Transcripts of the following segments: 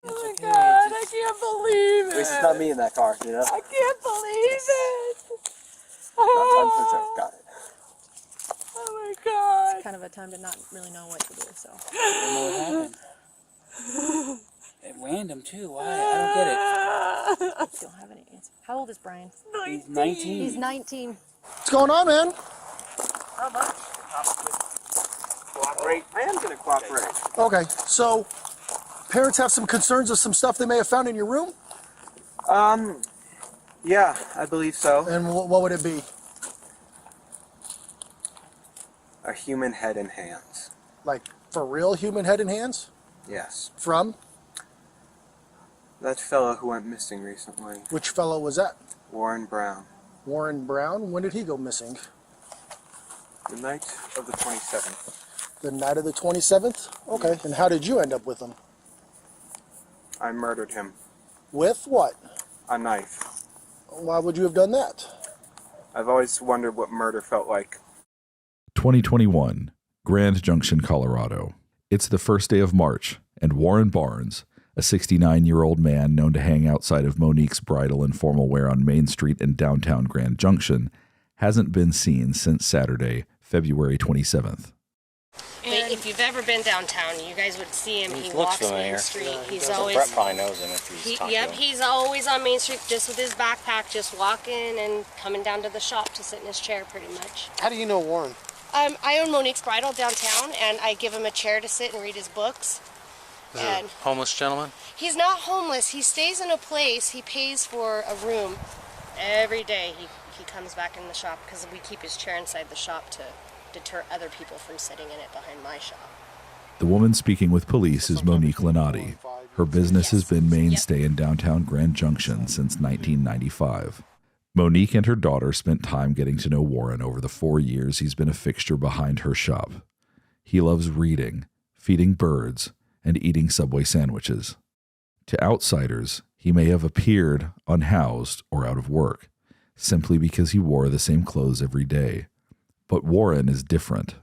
Oh my God, I can't believe it. At least it's not me in that car, you know? I can't believe it. Got it. Oh my God. It's kind of a time to not really know what to do, so. I don't know what happened. At random, too. Why? I don't get it. Don't have any answer. How old is Brian? He's 19. He's 19. What's going on, man? How much? Cooperate. I am going to cooperate. Okay, so parents have some concerns of some stuff they may have found in your room? Yeah, I believe so. And what would it be? A human head and hands. Like, for real human head and hands? Yes. From? That fellow who went missing recently. Which fellow was that? Warren Brown. Warren Brown? When did he go missing? The night of the 27th. The night of the 27th? Okay, and how did you end up with him? I murdered him. With what? A knife. Why would you have done that? I've always wondered what murder felt like. 2021, Grand Junction, Colorado. It's the first day of March, and Warren Barnes, a 69-year-old man known to hang outside of Monique's Bridal and Formal Wear on Main Street in downtown Grand Junction, hasn't been seen since Saturday, February 27th. But if you've ever been downtown, you guys would see him. He looks walks familiar. Main Street. He's Brett always probably knows him if he's talked to him. he's always on Main Street, just with his backpack, just walking and coming down to the shop to sit in his chair, pretty much. How do you know Warren? I own Monique's Bridal downtown, and I give him a chair to sit and read his books. Is it a homeless gentleman? He's not homeless. He stays in a place. He pays for a room every day. He comes back in the shop because we keep his chair inside the shop to deter other people from sitting in it behind my shop. The woman speaking with police is Monique Lenati. Her business has been mainstay in downtown Grand Junction since 1995. Monique and her daughter spent time getting to know Warren over the 4 years he's been a fixture behind her shop. He loves reading, feeding birds, and eating Subway sandwiches. To outsiders, he may have appeared unhoused or out of work, simply because he wore the same clothes every day. But Warren is different.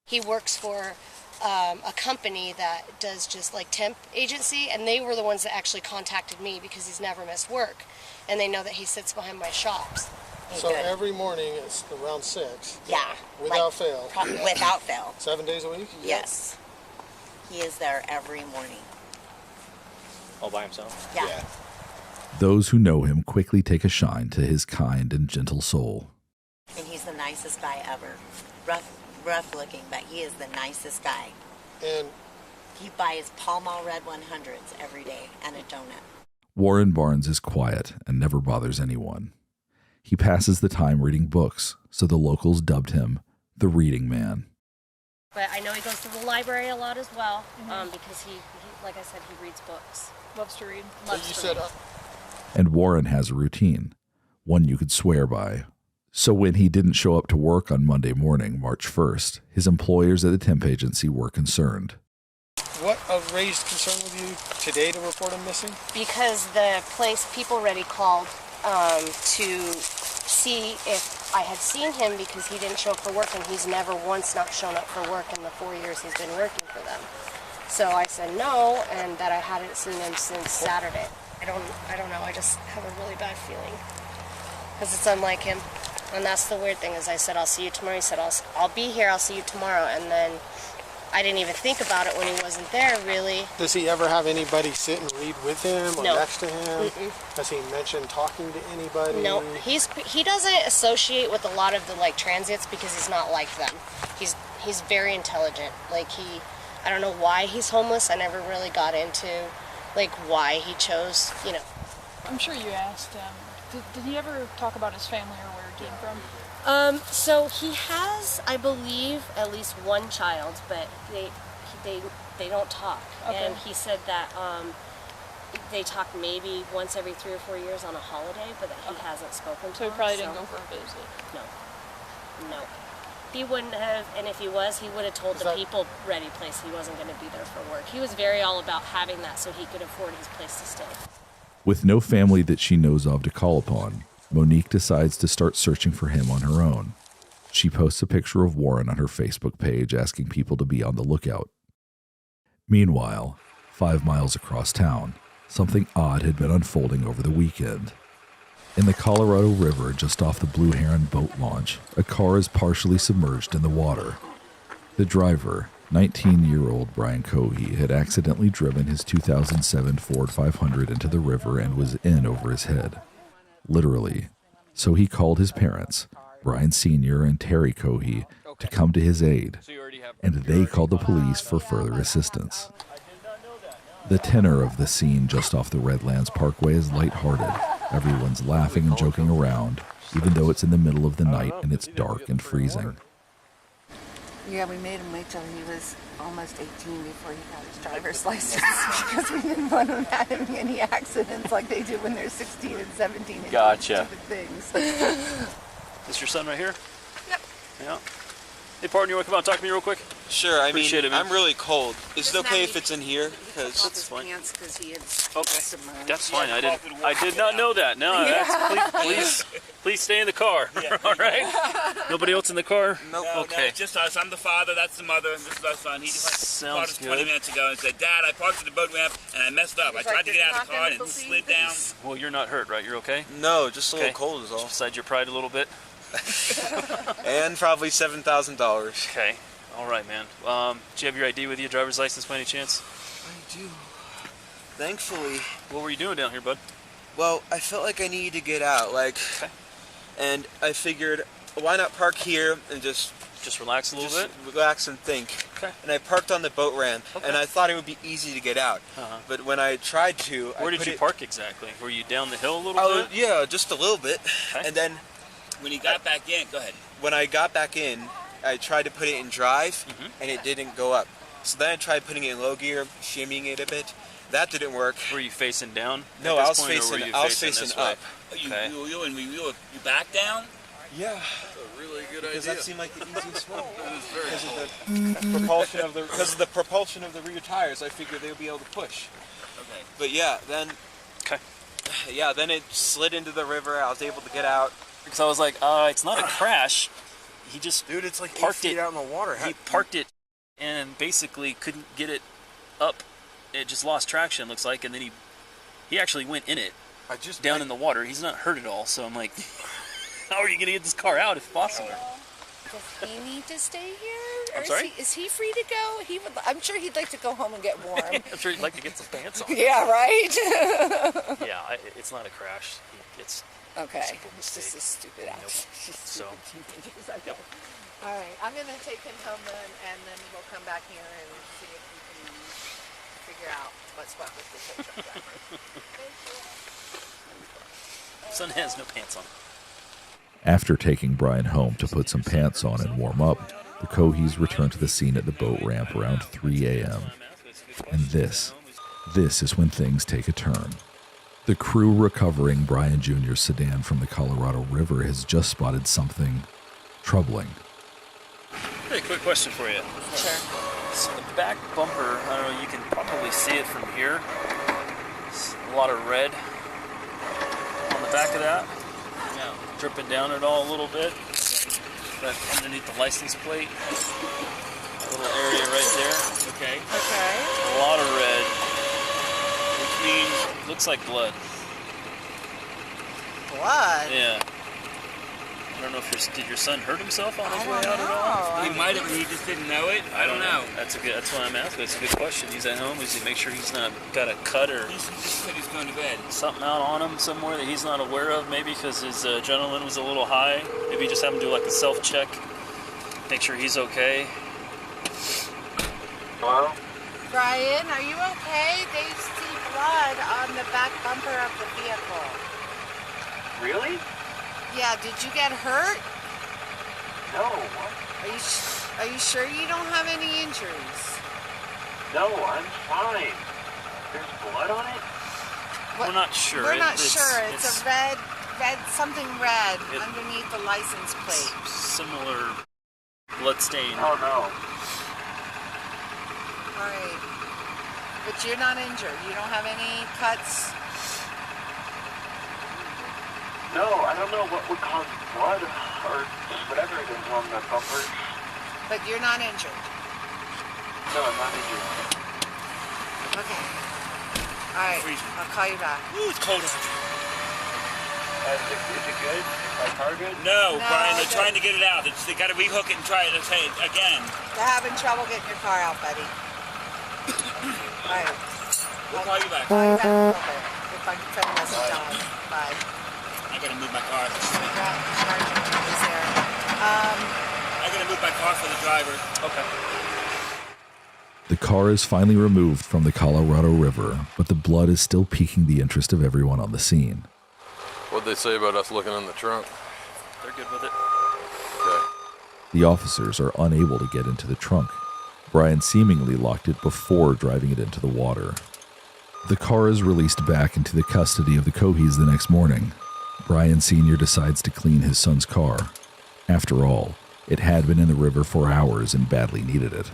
He works for a company that does just like temp agency, and they were the ones that actually contacted me because he's never missed work, and they know that he sits behind my shops. So every morning it's around 6? Yeah. Without fail? Without fail. 7 days a week? Yes. He is there every morning. All by himself? Yeah. Those who know him quickly take a shine to his kind and gentle soul. And he's the nicest guy ever. Rough looking, but he is the nicest guy. And He buys Pall Mall Red 100s every day and a donut. Warren Barnes is quiet and never bothers anyone. He passes the time reading books, so the locals dubbed him the Reading Man. But I know he goes to the library a lot as well, because he, like I said, he reads books. Loves to read. And Warren has a routine, one you could swear by. So when he didn't show up to work on Monday morning, March 1st, his employers at the temp agency were concerned. what raised concern with you today to report him missing? Because the place People Ready called to see if I had seen him because he didn't show up for work, and he's never once not shown up for work in the 4 years he's been working for them. So I said no, and that I hadn't seen him since Saturday. I don't know, I just have a really bad feeling because it's unlike him. And that's the weird thing is I said, I'll see you tomorrow. He said, I'll be here, I'll see you tomorrow. And then I didn't even think about it when he wasn't there, really. Does he ever have anybody sit and read with him or No. next to him? Mm-mm. Has he mentioned talking to anybody? No, he doesn't associate with a lot of the transients because he's not like them. He's very intelligent. I don't know why he's homeless. I never really got into why he chose, I'm sure you asked him. Did he ever talk about his family or where he came from? So he has, I believe, at least one child, but they don't talk. Okay. And he said that they talk maybe once every 3 or 4 years on a holiday, but that he hasn't spoken to So he him, probably didn't go for a visit. No. He wouldn't have, and if he was, he would have told the People Ready place he wasn't going to be there for work. He was very all about having that so he could afford his place to stay. With no family that she knows of to call upon, Monique decides to start searching for him on her own. She posts a picture of Warren on her Facebook page asking people to be on the lookout. Meanwhile, 5 miles across town, Something odd had been unfolding over the weekend. In the Colorado River just off the Blue Heron boat launch, a car is partially submerged in the water. The driver, 19-year-old Brian Cohey, had accidentally driven his 2007 Ford 500 into the river and was in over his head. Literally. So he called his parents, Brian Sr. and Terry Cohey, to come to his aid, and they called the police for further assistance. The tenor of the scene just off the Redlands Parkway is lighthearted. Everyone's laughing and joking around, even though it's in the middle of the night and it's dark and freezing. Yeah, we made him wait till he was almost 18 before he got his driver's license because we didn't want him having any accidents like they do when they're 16 and 17 and Gotcha. doing stupid things. This your son right here? Yep. Yeah. Hey, partner, you want to come out and talk to me real quick? Sure, I mean, Appreciate it, man. I'm really cold. Is it okay if it's in here? Because That's fine. Because he had Okay. submerged. That's fine. I did not know that. No, please stay in the car. All right. Nobody else in the car? Nope. Okay. Just us. I'm the father. That's the mother. This is our son. He just called us Sounds 20 good. minutes ago and said, "Dad, I parked at the boat ramp and I messed up. I tried to get out of the car and it slid down." Well, you're not hurt, right? You're okay? no, just a little Okay. cold is all. Just beside your pride a little bit. And probably $7,000. Okay. All right, man. Do you have your ID with you, driver's license by any chance? I do. Thankfully. What were you doing down here, bud? Well, I felt like I needed to get out, Okay. and I figured, why not park here and just relax a little bit. relax and think. Okay. And I parked on the boat ramp, Okay. and I thought it would be easy to get out. Uh-huh. But when I tried to, Where did you park exactly? Were you down the hill a little bit? Yeah, just a little bit. Okay. And then When he got back in, go ahead. when I got back in, I tried to put it in drive, Mhm. and it didn't go up. So then I tried putting it in low gear, shimmying it a bit. That didn't work. Were you facing down? No, at I this was point, or were facing. you I was facing facing this way? up. Okay. You back down? Yeah, That's a really good because that seemed like the easiest one. That is very Because of the propulsion of the rear tires, I figured they would be able to push. Okay. But yeah, then. Okay. Yeah, then it slid into the river. I was able to get out. Because I was like, it's not a crash. He just Dude, it's like Parked 8 feet it. out in the water. he parked it and basically couldn't get it up. It just lost traction, looks like, and then he actually went in it down in the water. He's not hurt at all, so I'm like, how are you gonna get this car out if possible? Does he need to stay here? I'm Or sorry? is he free to go? I'm sure he'd like to go home and get warm. I'm sure you'd like to get some pants on. Yeah, right? Yeah, it's not a crash. It's Okay. Simple It's just mistake. a stupid Nope. act. Just So, stupid teenagers. I know. All right, I'm going to take him home then, and then we'll come back here and see if we can figure out what's what with the tow truck driver. son has no pants on. After taking Brian home to put some pants on and warm up, the Coheys returned to the scene at the boat ramp around 3 a.m. And this is when things take a turn. The crew recovering Brian Jr.'s sedan from the Colorado River has just spotted something troubling. Hey, quick question for you. Sure. So the back bumper, I don't know, you can probably see it from here. It's a lot of red on the back of that. Yeah. Dripping down it all a little bit. But underneath the license plate, a little area right there. Okay. Okay. A lot of red, which means looks like blood. Blood? Yeah. I don't know if did your son hurt himself on his way out at all? He might have, he just didn't know it. I don't know. That's why I'm asking. It's a good question. He's at home. Is he make sure he's not got a cut or He just said he's going to bed. something out on him somewhere that he's not aware of? Maybe because his adrenaline was a little high. Maybe just have him do like a self check, make sure he's okay. Hello? Brian, are you okay? They see blood on the back bumper of the vehicle. Really? Yeah, did you get hurt? No. What? Are you sure you don't have any injuries? No, I'm fine. There's blood on it? We're not sure. We're not It's sure. It's a red, something red It- underneath the license plate. similar blood stain. Oh, no. All right. But you're not injured. You don't have any cuts. No, I don't know what would cause blood or whatever it is on the bumper. But you're not injured. No, I'm not injured. Okay. All right, Freezing. I'll call you back. Ooh, it's cold out here. Is it good? My car good? No, No, Brian, they're they- trying to get it out. They got to rehook it and try it again. They're having trouble getting your car out, buddy. All right. We'll call you back. Call you back in a little bit. If I can send a message on. Bye. I got to move my car. Sergeant is there. I got to move my car for the driver. Okay. The car is finally removed from the Colorado River, but the blood is still piquing the interest of everyone on the scene. What'd they say about us looking in the trunk? They're good with it. Okay. The officers are unable to get into the trunk. Brian seemingly locked it before driving it into the water. The car is released back into the custody of the Cohees the next morning. Brian Sr. decides to clean his son's car. After all, it had been in the river for hours and badly needed it.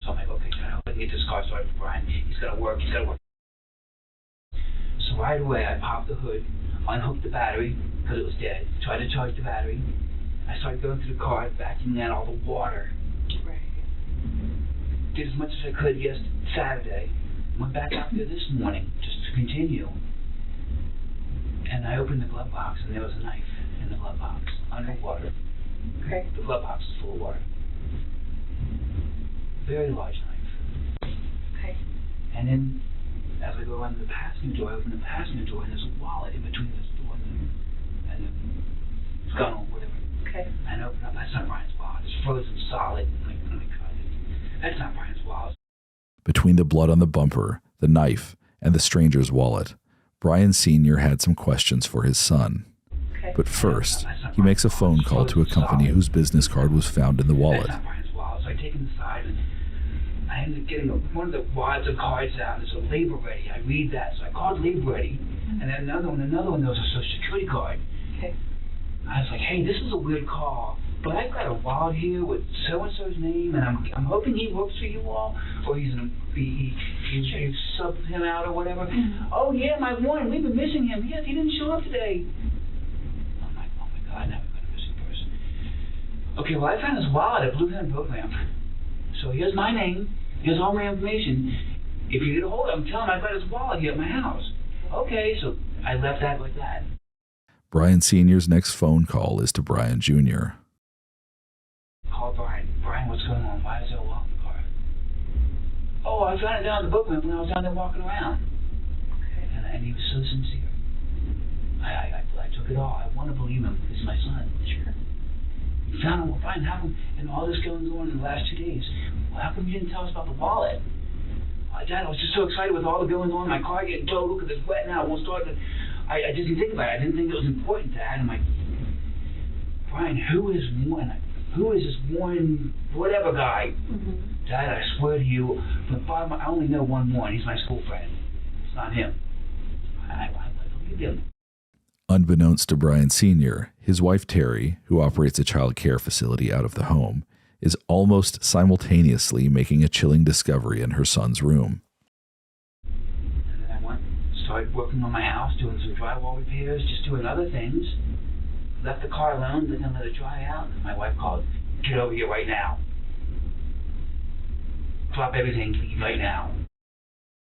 So I'm like, okay, I get this car started for Brian. He's got to work. So right away, I popped the hood, unhooked the battery because it was dead, tried to charge the battery. I started going through the car, vacuuming out all the water. Right. Did as much as I could Saturday. Went back out there this morning just to continue. And I opened the glove box, and there was a knife in the glove box, underwater. Okay. The glove box is full of water. Very large knife. Okay. And then, as I go around the passenger door, I open the passenger door, and there's a wallet in between this door and the gun or whatever. Okay. And I open up, that's not Brian's wallet. It's frozen solid. I'm like, oh my God, that's not Brian's wallet. Between the blood on the bumper, the knife, and the stranger's wallet, Brian Sr. had some questions for his son. Okay. But first, he makes a phone call to a company whose business card was found in the wallet. That's not Brian's wallet. So I take him aside, and I ended up getting one of the wads of cards out, and there's a label ready. I read that, so I called label ready, and then another one, there was a social security card. Okay. I was like, hey, this is a weird call, but I've got a wallet here with so-and-so's name, and I'm hoping he works for you all, or you subbed him out or whatever. Oh, yeah, my one, we've been missing him. Yes, he didn't show up today. I'm like, oh, my God, now we've got a missing person. Okay, well, I found his wallet at Blue Hen Program. So here's my name, here's all my information. If you get a hold of him, tell him I've got his wallet here at my house. Okay, so I left that like that. Brian Sr.'s next phone call is to Brian Jr. Call Brian. Brian, what's going on? Why is there a wallet in the car? Oh, I found it down at the book ramp when I was down there walking around. Okay. And he was so sincere. I took it all. I want to believe him. It's my son. Sure. You found him. Well, Brian, how come, and all this going on in the last 2 days, well, how come you didn't tell us about the wallet? Dad, I was just so excited with all the going on. My car getting towed. Look, it's wet now. It won't start. I just didn't think about it. I didn't think it was important, Dad. I'm like, Brian, who is this one whatever guy? Mm-hmm. Dad, I swear to you, from the bottom, I only know one. He's my school friend. It's not him. I believe him. Unbeknownst to Brian Sr., his wife Terry, who operates a child care facility out of the home, is almost simultaneously making a chilling discovery in her son's room. And then I started working on my house, doing some drywall repairs, just doing other things. Left the car alone, didn't let it dry out. My wife called, get over here right now. Drop everything, leave right now.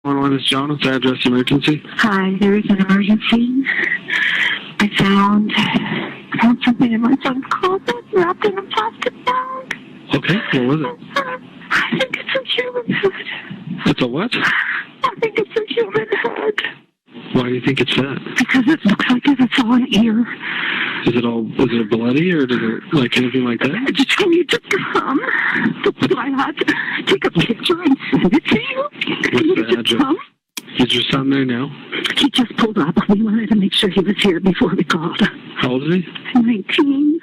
111 is John. What's the address emergency? Hi, there is an emergency. I found something in my son's closet wrapped in a plastic bag. Okay, what was it? I think it's a human head. It's a what? I think it's a human head. Why do you think it's that? Because it looks like it's all an ear. Is it bloody or does it like anything like that? I just need to come. So I had to take a picture and send it to you. What's the address? Is your son there now? He just pulled up. We wanted to make sure he was here before we called. How old is he? 19.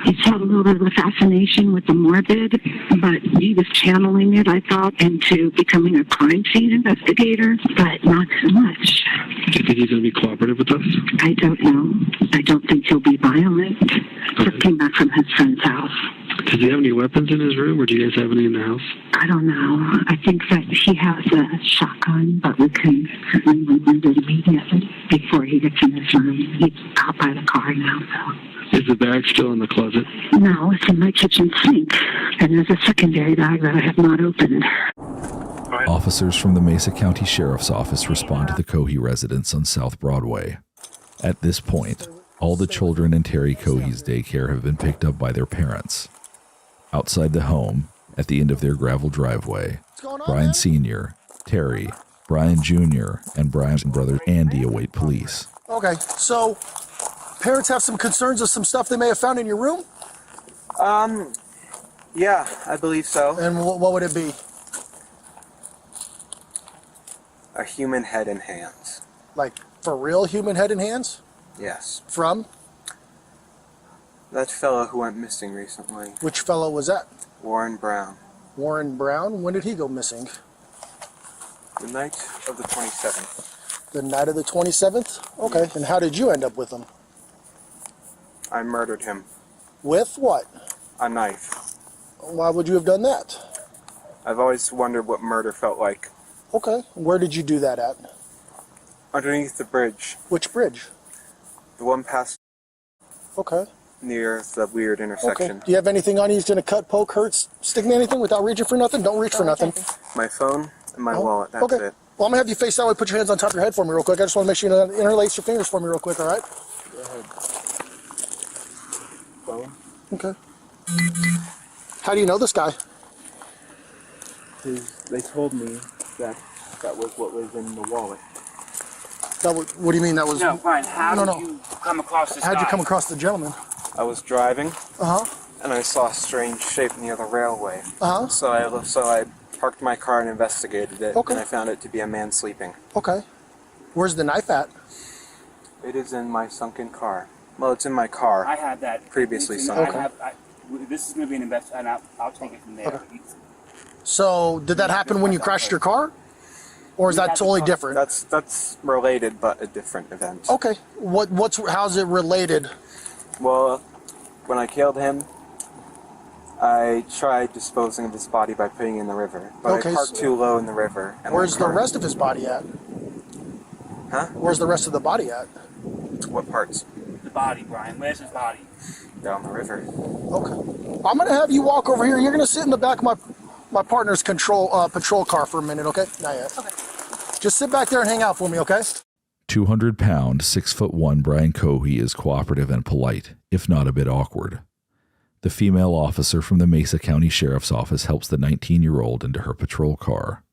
He's had a little bit of a fascination with the morbid, but he was channeling it, I thought, into becoming a crime scene investigator, but not so much. Do you think he's going to be cooperative with us? I don't know. I don't think he'll be violent. Just came back from his friend's house. Does he have any weapons in his room, or do you guys have any in the house? I don't know. I think that he has a shotgun, but we can certainly remove it immediately before he gets in his room. He's out by the car now, so. Is the bag still in the closet? No, it's in my kitchen sink. And there's a secondary bag that I have not opened. Brian, Officers from the Mesa County Sheriff's Office respond to the Cohey residence on South Broadway. At this point, all the children in Terry Cohey's daycare have been picked up by their parents. Outside the home, at the end of their gravel driveway, Brian Sr., Terry, Brian Jr., and Brian's brother Andy await police. Okay, so parents have some concerns of some stuff they may have found in your room? Yeah, I believe so. And what would it be? A human head and hands. Like, for real human head and hands? Yes. From? That fellow who went missing recently. Which fellow was that? Warren Brown. Warren Brown? When did he go missing? The night of the 27th. The night of the 27th? Okay, and how did you end up with him? I murdered him. With what? A knife. Why would you have done that? I've always wondered what murder felt like. Okay, where did you do that at? Underneath the bridge. Which bridge? The one past... Okay. Near the weird intersection. Okay. Do you have anything on you? He's gonna cut, poke, hurt, stick me anything without reaching for nothing? Don't reach for nothing. My phone and my wallet, that's it. Well, I'm gonna have you face that way. Put your hands on top of your head for me real quick. I just want to make sure you interlace your fingers for me real quick, all right? Go ahead. Phone? Okay. How do you know this guy? They told me that was what was in the wallet. What do you mean that was? No, Brian, how did you come across this How'd guy? you come across the gentleman? I was driving, Uh-huh. and I saw a strange shape near the railway. Uh-huh. So I parked my car and investigated it, Okay. and I found it to be a man sleeping. Okay. Where's the knife at? It is in my sunken car. Well, it's in my car. I had that previously I sunken. have, this is going to be an invest, and I'll take it from there. Okay. So, did that happen when you crashed your car? Or is that totally different? That's related, but a different event. Okay. How's it related? Well, when I killed him, I tried disposing of his body by putting it in the river. But Okay, I parked too low in the river. And Where's the rest of his body at? Huh? Where's the rest of the body at? What parts? The body, Brian. Where's his body? Down the river. Okay. I'm gonna have you walk over here. You're gonna sit in the back of my partner's patrol car for a minute, okay? Not yet. Okay. Just sit back there and hang out for me, okay? 200-pound, 6'1" Brian Cohey is cooperative and polite, if not a bit awkward. The female officer from the Mesa County Sheriff's Office helps the 19-year-old into her patrol car.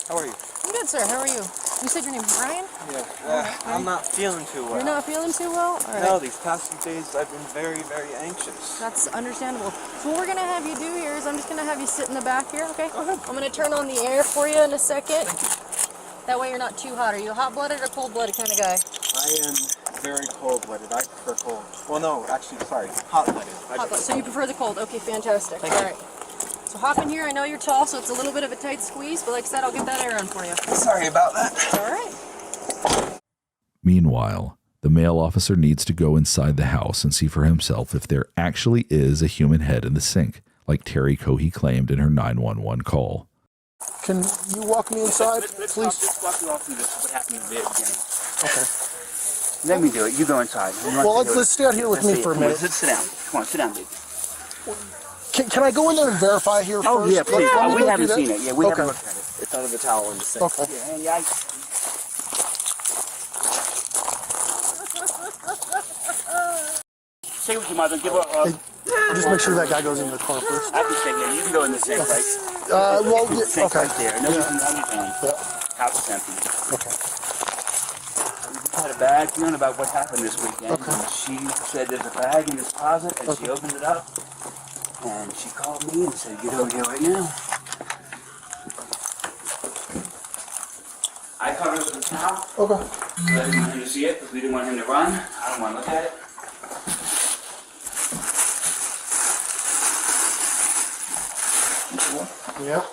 How are you? I'm good, sir. How are you? You said your name's Brian? Yeah. I'm not feeling too well. You're not feeling too well? All right. No, these past few days I've been very, very anxious. That's understandable. So what we're going to have you do here is I'm just going to have you sit in the back here, okay? I'm going to turn on the air for you in a second. That way you're not too hot. Are you a hot-blooded or cold-blooded kind of guy? I am very cold-blooded. I prefer cold. Well, no, actually, sorry, hot-blooded. Hot-blooded. So you prefer the cold. Okay, fantastic. Thank All you. right. So hop in here. I know you're tall, so it's a little bit of a tight squeeze, but like I said, I'll get that air on for you. Sorry about that. All right. Meanwhile, the male officer needs to go inside the house and see for himself if there actually is a human head in the sink, like Terry Cohey claimed in her 911 call. Can you walk me inside, please? Let's walk you all through this, what happened in the very beginning. Okay. Let me do it. You go inside. Well, let's stay out here with me for a minute. Sit down. Come on, sit down, baby. Can I go in there and verify here first? Oh, yeah, please. Let me We go haven't through seen that. it. Yeah, we haven't Okay. looked at it. It's under the towel in the sink. Okay. Yeah, Andy, I... Stay with your mother. Give her a... Just make sure that guy goes in the car first. I can stay here. You can go in the sink, right? Well, The sink okay. right there. No, you can understand. House is empty. Okay. We had a bad feeling about what happened this weekend. Okay. And she said there's a bag in this closet, and she opened it up. And she called me and said, get over here right now. I covered it with a towel. Okay. I didn't want him to see it because we didn't want him to run. I don't want to look at it. Yep.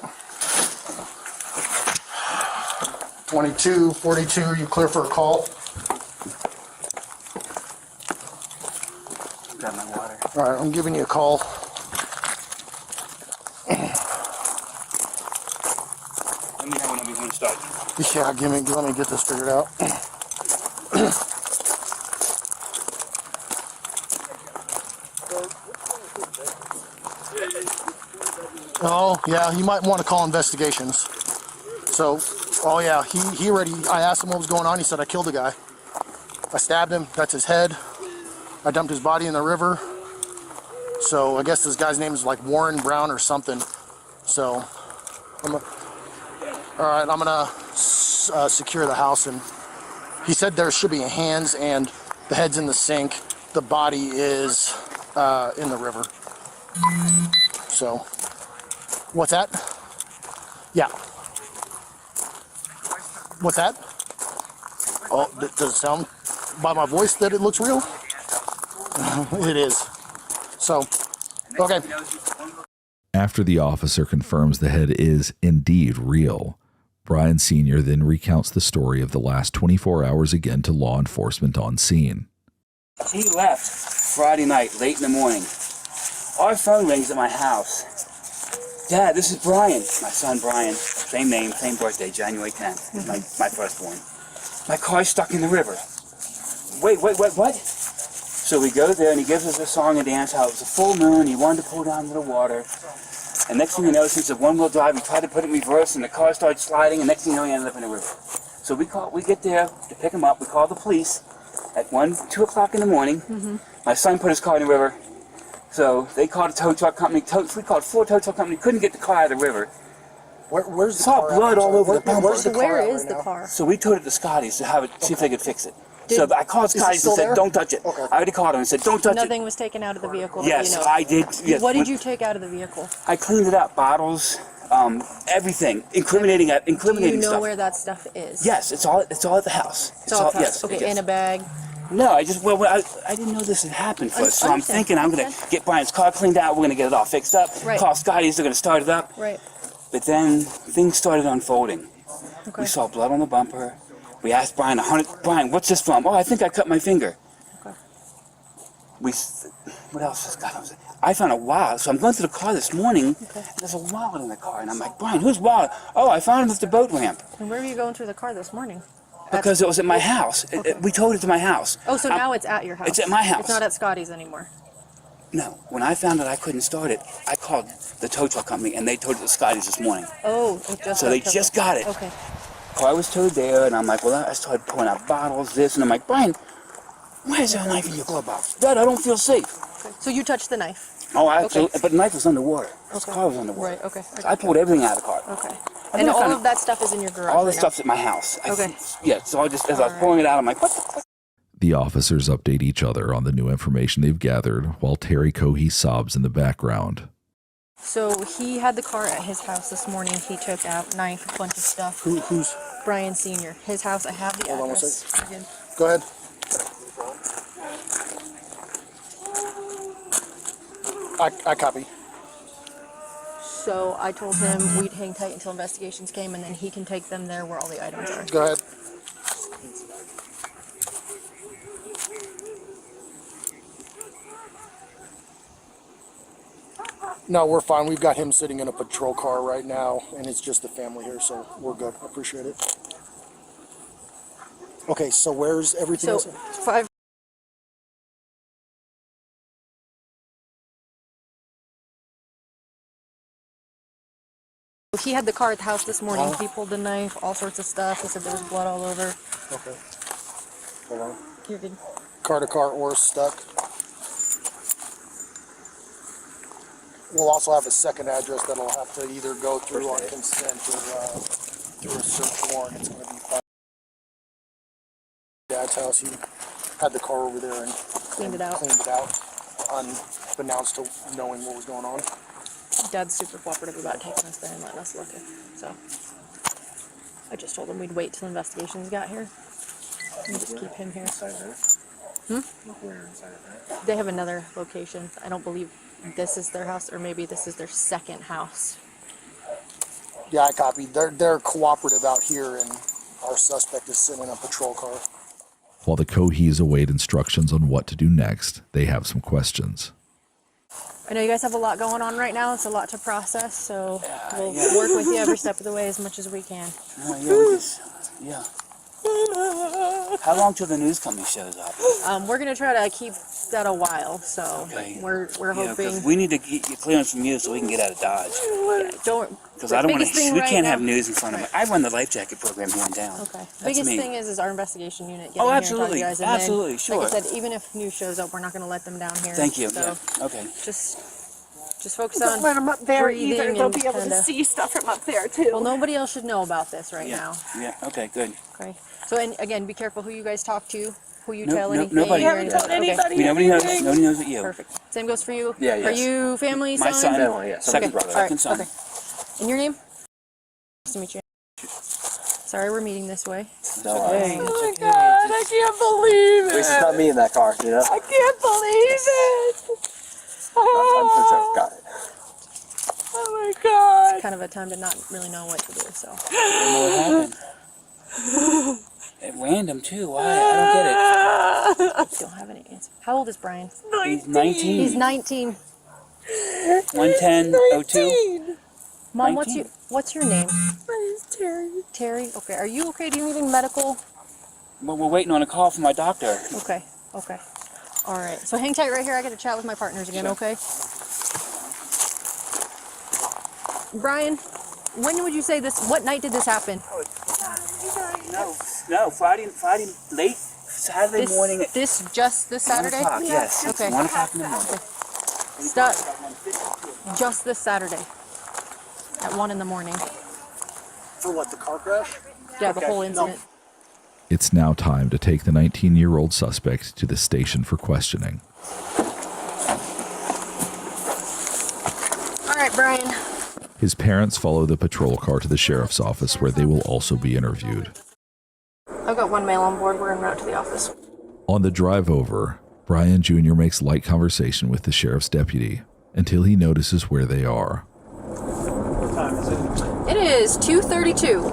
22, 42, you clear for a call? Got my water. All right, I'm giving you a call. Let me know when we want to start. Yeah, let me get this figured out. Oh, yeah, you might want to call investigations. So, oh yeah, he already, I asked him what was going on. He said, I killed a guy. I stabbed him. That's his head. I dumped his body in the river. So I guess this guy's name is like Warren Brown or something. So, all right, I'm gonna secure the house. And he said there should be hands and the head's in the sink. The body is in the river. So, what's that? Yeah. What's that? Oh, does it sound by my voice that it looks real? It is. So, okay. After the officer confirms the head is indeed real, Brian Sr. then recounts the story of the last 24 hours again to law enforcement on scene. He left Friday night, late in the morning. Our phone rings at my house. Dad, this is Brian. My son Brian. Same name, same birthday, January 10th. My firstborn. My car's stuck in the river. Wait, what? So we go there and he gives us a song and dance how it was a full moon, he wanted to pull down to the water. And next thing you know, since it's a one-wheel drive, we tried to put it in reverse and the car started sliding and next thing you know, he ended up in the river. So we get there to pick him up, we call the police at 2 o'clock in the morning. My son put his car in the river. So they called a tow truck company, we called 4 tow truck companies, couldn't get the car out of the river. Where's the car? Saw blood all over the bumper. Where is the car? So we towed it to Scotty's to have it, see if they could fix it. So I called Scotty's and said, don't touch it. Okay. I already called him and said, don't touch it. Nothing was taken out of the vehicle. Yes, you know. I did. Yes. What did you take out of the vehicle? I cleaned it up, bottles, everything, incriminating Do you know stuff. where that stuff is? Yes, it's all at the house. It's all at the house. Yes, Okay, yes. in a bag. No, I didn't know this had happened first, so I'm thinking I'm going to get Brian's car cleaned out, we're going to get it all fixed up, call Scotty's, they're going to start it up. Right. But then things started unfolding. Okay. We saw blood on the bumper. We asked Brian, Brian, what's this from? Oh, I think I cut my finger. Okay. What else has got on? I found a wallet, so I'm going through the car this morning, and there's a wallet in the car, and I'm like, Brian, whose wallet? Oh, I found it at the boat ramp. And where were you going through the car this morning? Because it was at my house. Okay. We towed it to my house. Oh, so now it's at your house. It's at my house. It's not at Scotty's anymore. No, when I found out I couldn't start it, I called the tow truck company, and they towed it to Scotty's this morning. Oh, it just so they just got it. Okay. Car was towed there, and I'm like, well, I started pulling out bottles, this, and I'm like, Brian, why is there a knife in your glove box? Dad, I don't feel safe. Okay. So you touched the knife? Oh, absolutely. But the knife was underwater. The car was underwater. Right, okay. So I pulled everything out of the car. Okay. And all of that stuff is in your garage? All the stuff's at my house. Okay. So I just, as I was pulling it out, I'm like, what the fuck? The officers update each other on the new information they've gathered while Terry Cohey sobs in the background. So he had the car at his house this morning. He took out knife, a bunch of stuff. Who's? Brian Sr. His house. I have the Hold on one address. second. Go ahead. I copy. So I told him we'd hang tight until investigations came, and then he can take them there where all the items are. Go ahead. No, we're fine. We've got him sitting in a patrol car right now, and it's just the family here, so we're good. I appreciate it. Okay, so where's everything else? 5. He had the car at the house this morning. He pulled the knife, all sorts of stuff. He said there was blood all over. Okay. Hold on. You're good. Car to car or stuck. We'll also have a second address that'll have to either go through on consent or through a search warrant. It's going to be fine. Dad's house. He had the car over there and cleaned it out, unbeknownst to knowing what was going on. Dad's super cooperative about taking us there and letting us look at. So I just told him we'd wait till investigations got here and just keep him here. They have another location. I don't believe this is their house, or maybe this is their second house. Yeah, I copied. They're cooperative out here, and our suspect is sitting in a patrol car. While the Coheys await instructions on what to do next, they have some questions. I know you guys have a lot going on right now. It's a lot to process, so we'll work with you every step of the way as much as we can. Yeah. How long till the news company shows up? We're going to try to keep at a while, so we're Yeah, hoping. 'cause we need to get clearance from you so we can get out of Dodge. Yeah, don't. Because I don't want biggest thing to. We right can't now- have news in front of me. I run the life jacket program here in town. Okay. That's Biggest me. thing is our investigation unit getting Oh, here absolutely. and talking to you guys. And Absolutely, then, sure. Like I said, even if news shows up, we're not going to let them down here. Thank you. So Yeah. Okay. just focus Don't on let them up there breathing either. They'll and be able to kinda- see stuff from up there too. Well, nobody else should know about this right now. Yeah. Okay. Good. Okay. So, and again, be careful who you guys talk to, who you No- tell no- anything. nobody. or We haven't anything. told anybody Okay. Nobody knows. Nobody knows but you. Perfect. Same goes for you. Yeah, Are yes. you family? My son. Family, yes. Second Okay. brother. All right. Second son. Okay. And your name? Nice to meet you. Sorry, we're meeting this way. No, Hey, Oh it's my okay. god, I can't believe at least it. it's not me in that car, you know? I can't believe it. I'm Oh, got it. oh my god. It's kind of a time to not really know what to do. So. I don't know what happened. At random too. Why? I don't get it. Don't have any answer. How old is Brian? He's 19. He's 19. 110-02. Mom, 19. what's your name? My name's Terry. Terry. Okay. Are you okay? Do you need any medical? Well, we're waiting on a call from my doctor. Okay. Okay. All right. So hang tight right here. I got to chat with my partners again. Sure. Okay. Brian, when would you say this? What night did this happen? No, Friday late Saturday morning at This Saturday? 1 o'clock. Yes. Okay. 1 o'clock in the morning. Start just this Saturday at 1 in the morning. For what, the car crash? Yeah, the Okay, whole no. incident. It's now time to take the 19-year-old suspect to the station for questioning. All right, Brian. His parents follow the patrol car to the sheriff's office where they will also be interviewed. I've got one male on board. We're en route to the office. On the drive over, Brian Jr. makes light conversation with the sheriff's deputy until he notices where they are. What time is it? It is 2:32.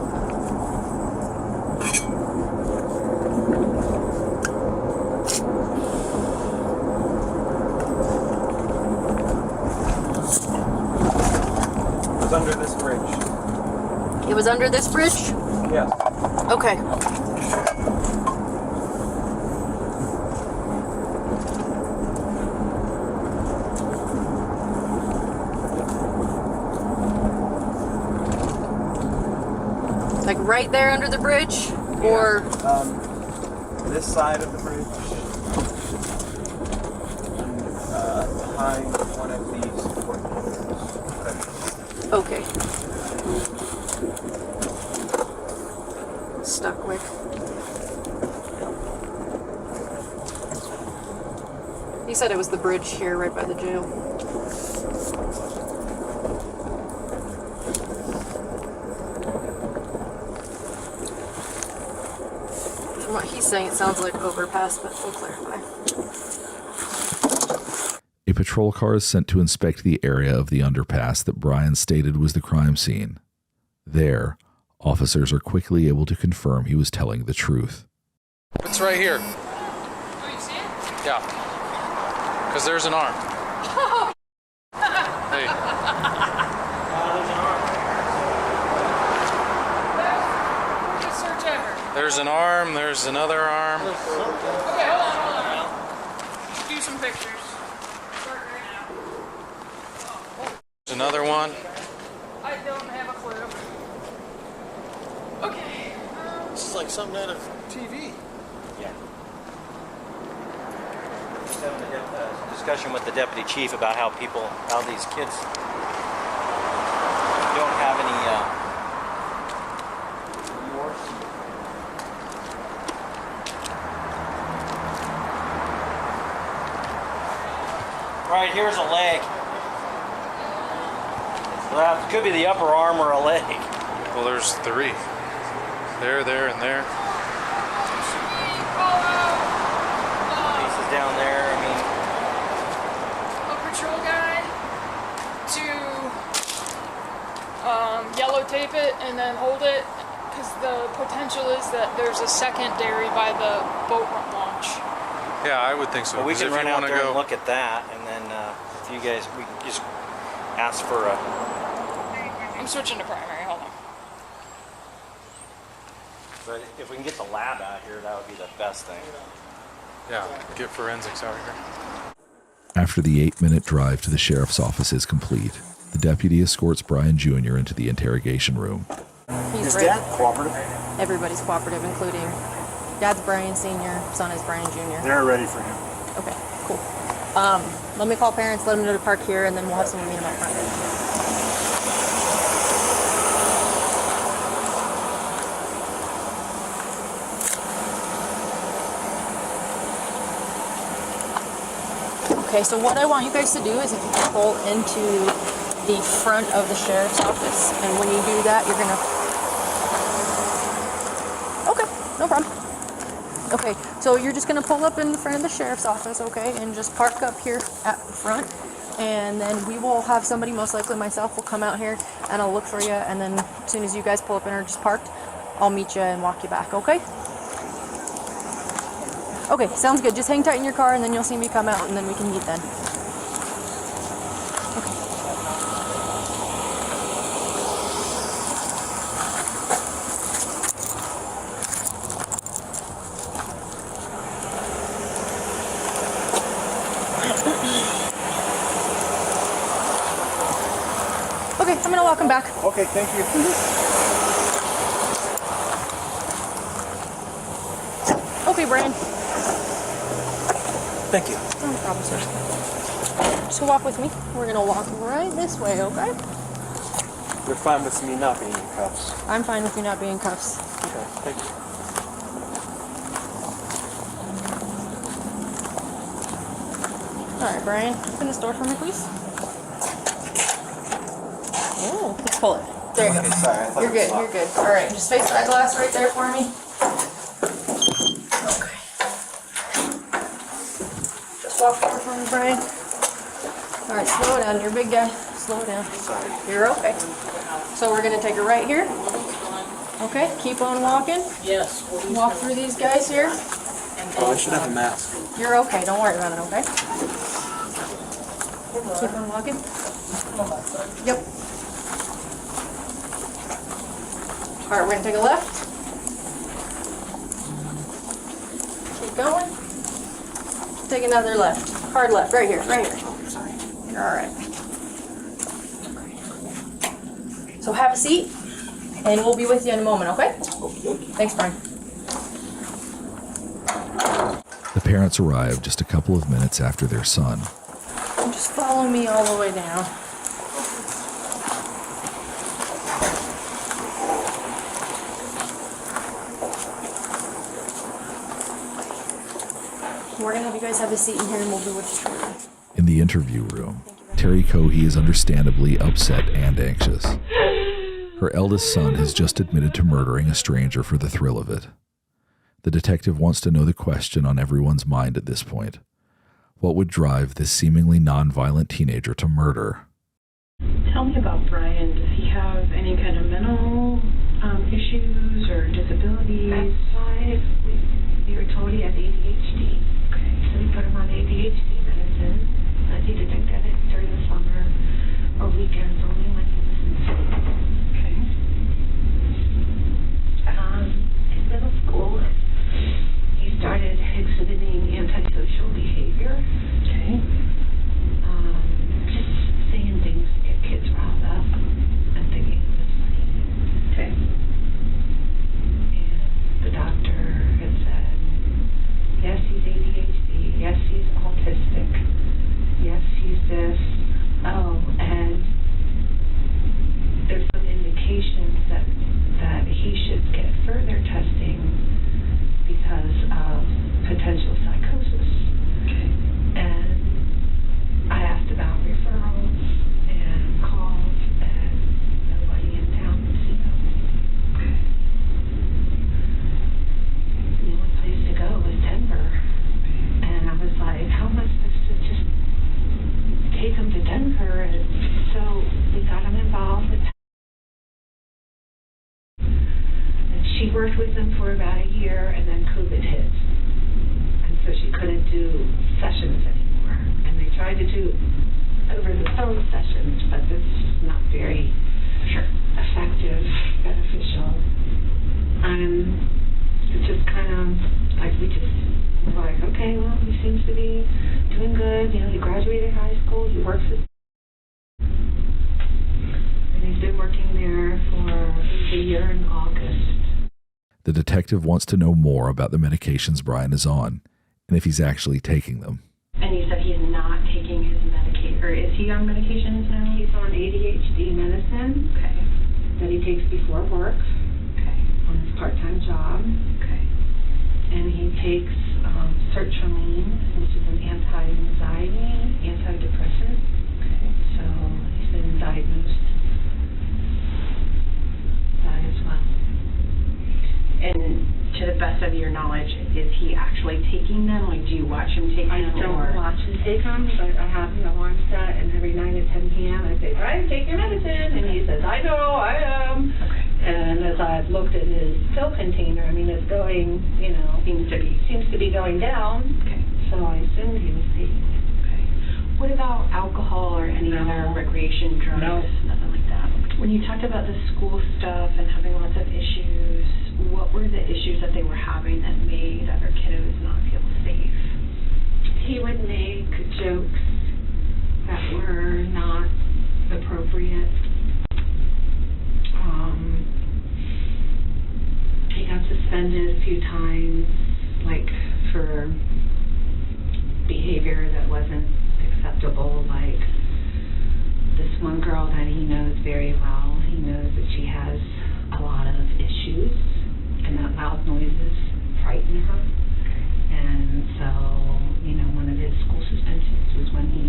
It was under this bridge. It was under this bridge? Yes. Okay. Like right there under the bridge? Or This side of the bridge. Behind one of these support pillars. okay. Stuck with. He said it was the bridge here right by the jail. From what he's saying, it sounds like overpass, but we'll clarify. A patrol car is sent to inspect the area of the underpass that Brian stated was the crime scene. There, officers are quickly able to confirm he was telling the truth. It's right here. Oh, you see it? Yeah. Because there's an arm. Hey. Good search ever. There's an arm, there's another arm. Okay, hold on. Do some pictures. Start right now. There's another one. I don't have a clue. Okay. This is like something out of TV. Yeah. Just having a discussion with the deputy chief about how these kids don't have any remorse. Right, here's a leg. Well, it could be the upper arm or a leg. Well, there's three. There, and there. Pieces down there, I mean. A patrol guy to yellow tape it and then hold it, because the potential is that there's a secondary by the boat launch. Yeah, I would think so. Well, we 'cause can if run you out wanna there go, and look at that, and then if you guys, we can just ask for a. I'm switching to primary, hold on. But if we can get the lab out here, that would be the best thing. Yeah, get forensics out here. After the 8-minute drive to the sheriff's office is complete, the deputy escorts Brian Jr. into the interrogation room. Is Dad cooperative? Everybody's cooperative, including Dad's Brian Sr., son is Brian Jr. They're ready for him. Okay, cool. Let me call parents, let them know to park here, and then we'll have someone meet them up front. Okay, so what I want you guys to do is if you can pull into the front of the sheriff's office, and when you do that, you're gonna... Okay, no problem. Okay, so you're just gonna pull up in the front of the sheriff's office, okay, and just park up here at the front, and then we will have somebody, most likely myself, will come out here, and I'll look for you, and then as soon as you guys pull up and are just parked, I'll meet you and walk you back, okay? Okay, sounds good. Just hang tight in your car, and then you'll see me come out, and then we can meet then. Okay, I'm gonna walk him back. Okay, thank you. Okay, Brian. Thank you. No problem, sir. So walk with me. We're gonna walk right this way, okay? You're fine with me not being in cuffs. I'm fine with you not being in cuffs. Okay, thank you. Alright, Brian, open this door for me, please. Oh, let's pull it. There you go. Okay, sorry, I thought You're it was good, locked. you're good. Alright, just face that glass right there for me. Okay. Just walk over for me, Brian. Alright, slow it down. You're a big guy. Slow it down. Sorry. You're okay. So we're gonna take it right here. Okay, keep on walking. Yes. Walk through these guys here. Oh, I should have a mask. You're okay. Don't worry about it, okay? Keep on walking. Yep. Alright, we're gonna take a left. Keep going. Take another left. Hard left. Right here. Right here. Sorry. You're alright. So have a seat, and we'll be with you in a moment, okay? Thanks, Brian. The parents arrive just a couple of minutes after their son. Just follow me all the way down. We're gonna have you guys have a seat in here, and we'll do what's true. In the interview room, Terry Cohey is understandably upset and anxious. Her eldest son has just admitted to murdering a stranger for the thrill of it. The detective wants to know the question on everyone's mind at this point. What would drive this seemingly non-violent teenager to murder? Tell me about Brian. Does he have any kind of mental issues or disabilities? That's why we were told he has ADHD. Okay. So we put him on ADHD medicine. He detected it during the summer or weekends only when he was in school. Okay. In middle school, he started exhibiting antisocial behavior. Okay. Just saying things to get kids riled up and thinking it was funny. Okay. And the doctor seems to be doing good. You know, he graduated high school. He works at, and he's been working there for a year in August. The detective wants to know more about the medications Brian is on and if he's actually taking them. And you said he's not taking his medication, or is he on medications now? He's on ADHD medicine. Okay. That he takes before work. Okay. On his part-time job. Okay. And he takes sertraline, which is an anti-anxiety, antidepressant. Okay. So he's been diagnosed that as well. And to the best of your knowledge, is he actually taking them? Like, do you watch him take them? I don't watch him take them, but I have an alarm set, and every night at 10 p.m. I say, Brian, take your medicine. And he says, I know, I am. Okay. And as I've looked at his pill container, I mean, it's going, you know, seems to be going down. Okay. So I assumed he was taking it. Okay. What about alcohol or any other recreation drugs? No. Nothing like that. When you talked about the school stuff and having lots of issues, what were the issues that they were having that made other kiddos not feel safe? He would make jokes that were not appropriate. He got suspended a few times, like for behavior that wasn't acceptable, like this one girl that he knows very well. He knows that she has a lot of issues, and that loud noises frighten her. And so, you know, one of his school suspensions was when he,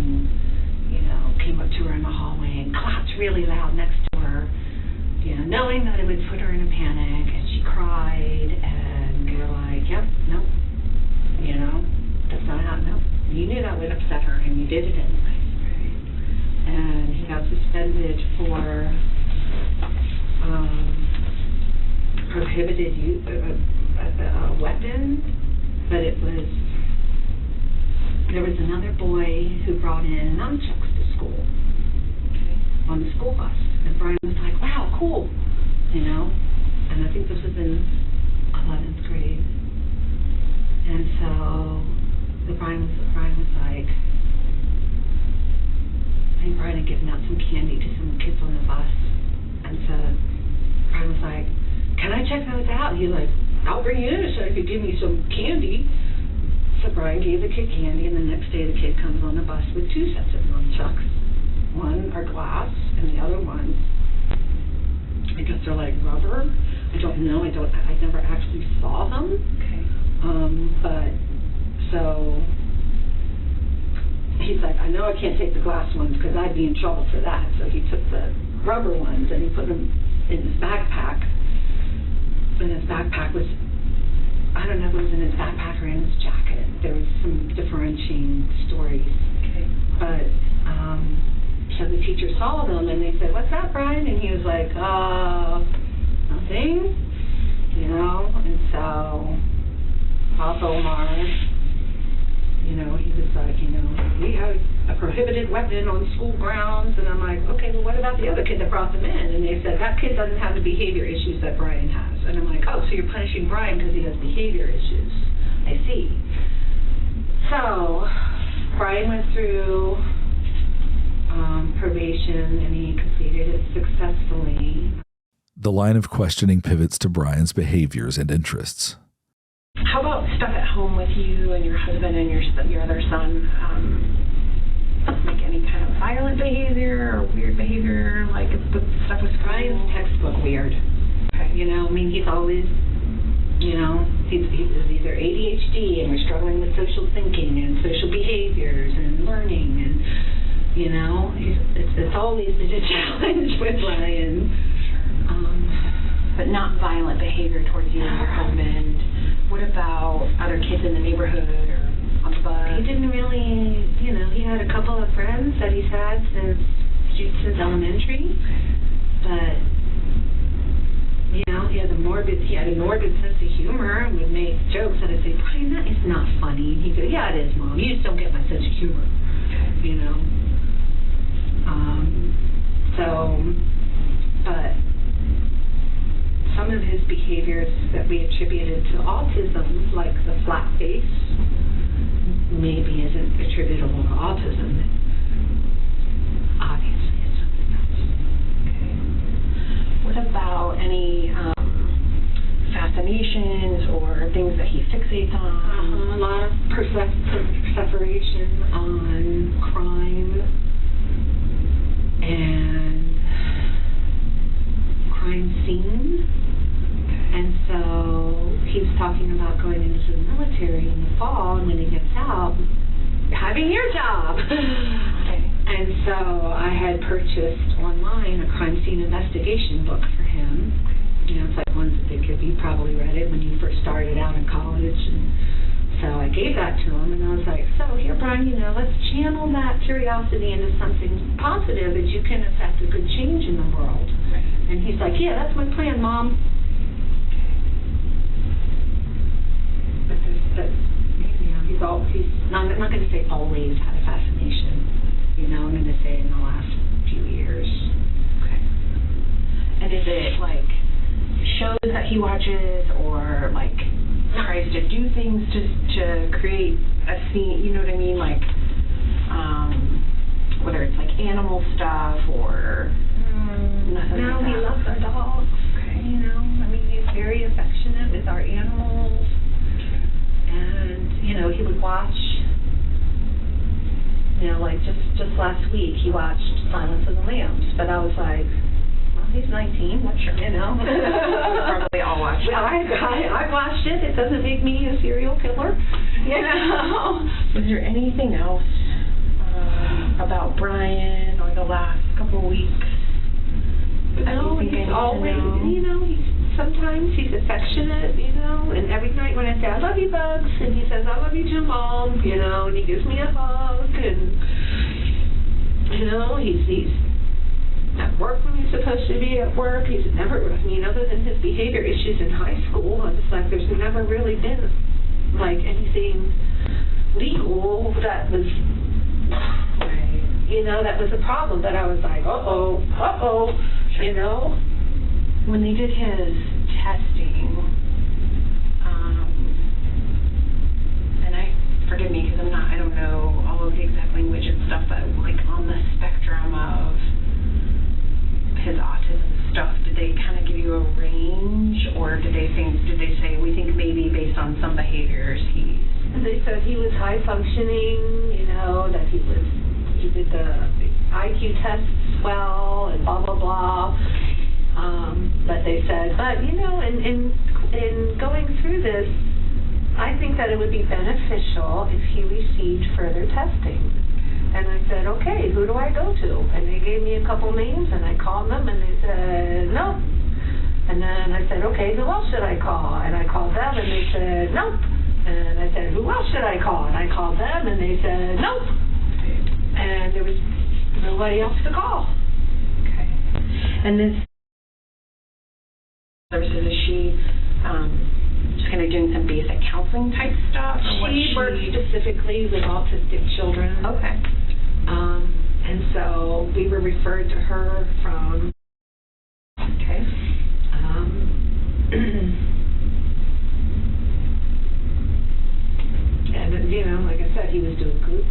you know, came up to her in the hallway and clapped really loud next to her, you know, knowing that it would put her in a panic, and she cried, and we were like, yep, no, you know, that's not how, no. You knew that would upset her, and you did it anyway. And he got suspended for prohibited use a weapon, but there was another boy who brought in nunchucks to school on the school bus, and Brian was like, wow, cool, you know, and I think this was in 11th grade, and so Brian was like, I think Brian had given out some candy to some kids on the bus, and so Brian was like, can I check those out? And he's like, I'll bring you in so you could give me some candy. So Brian gave the kid candy, and the next day the kid comes on the bus with 2 sets of nunchucks. One are glass, and the other ones, I guess they're like rubber. I don't know. I never actually saw them. Okay. But so he's like, I know I can't take the glass ones because I'd be in trouble for that. So he took the rubber ones and he put them in his backpack. And his backpack was, I don't know if it was in his backpack or in his jacket. There was some differentiating stories. Okay. But so the teacher saw them and they said, what's that, Brian? And he was like, nothing, you know. And so Bob Omar, you know, he was like, you know, we have a prohibited weapon on school grounds. And I'm like, okay, well, what about the other kid that brought them in? And they said, that kid doesn't have the behavior issues that Brian has. And I'm like, oh, so you're punishing Brian because he has behavior issues. I see. So Brian went through probation and he completed it successfully. The line of questioning pivots to Brian's behaviors and interests. How about stuff at home with you and your husband and your other son? Like any kind of violent behavior or weird behavior, like the stuff with Brian's textbook weird. Okay. You know, I mean, he's always, you know, he's either ADHD and we're struggling with social thinking and social behaviors and learning and, you know, it's always been a challenge with Brian. But not violent behavior towards you and your husband. What about other kids in the neighborhood or on the bus? He didn't really, you know, he had a couple of friends that he's had since elementary, but, you know, he had a morbid sense of humor and would make jokes, and I'd say, Brian, that is not funny. And he'd go, yeah, it is, Mom. You just don't get my sense of humor, you know. But some of his behaviors that we attributed to autism, like the flat face, he fixates on. A lot of perseveration on crime and crime scene. And so he's talking about going into the military in the fall, and when he gets out, having your job. And so I had purchased online a crime scene investigation book for him. You know, it's like ones that you probably read it when you first started out in college. And so I gave that to him, and I was like, so here, Brian, you know, let's channel that curiosity into something positive that you can affect a good change in the world. And he's like, yeah, that's my plan, Mom. But you know, he's not going to say always had a fascination. You know, I'm going to say in the last few years. Okay. And is it like shows that he watches, or like tries to do things to create a scene? You know what I mean? Like whether it's like animal stuff or nothing. No, like he that. loves our dogs. Okay. You know, I mean, he's very affectionate with our animals. And, you know, he would watch, you know, like just last week he watched Silence of the Lambs. But I was like, well, he's 19, what sure, you know. We probably all watched it. I watched it. It doesn't make me a serial killer. You know. Is there anything else about Brian or the last couple of weeks? No, he's always, you know, sometimes he's affectionate, you know, and every night when I say, I love you, Bugs, and he says, I love you too, Mom, you know, and he gives me a hug, and, you know, he's at work when he's supposed to be at work. He's never, I mean, other than his behavior issues in high school, it's like there's never really been, like, anything legal that was, you know, that was a problem, but I was like, you know. When they did his testing, and forgive me because I don't know all of the exact language and stuff, but like on the spectrum of his autism stuff, did they kind of give you a range, or did they say we think maybe based on some behaviors They said he was high functioning, you know, that he did the IQ tests well, and blah blah blah. But they said, but you know, in going through this, I think that it would be beneficial if he received further testing. And I said, okay, who do I go to? And they gave me a couple names, and I called them, and they said, no. And then I said, okay, who else should I call? And I called them, and they said, nope. And I said, who else should I call? And I called them, and they said, nope. And there was nobody else to call. Okay. And this services, is she just kind of doing some basic counseling type stuff? She works specifically with autistic children. Okay. And so we were referred to her from. Okay. And you know, like I said, he was doing group,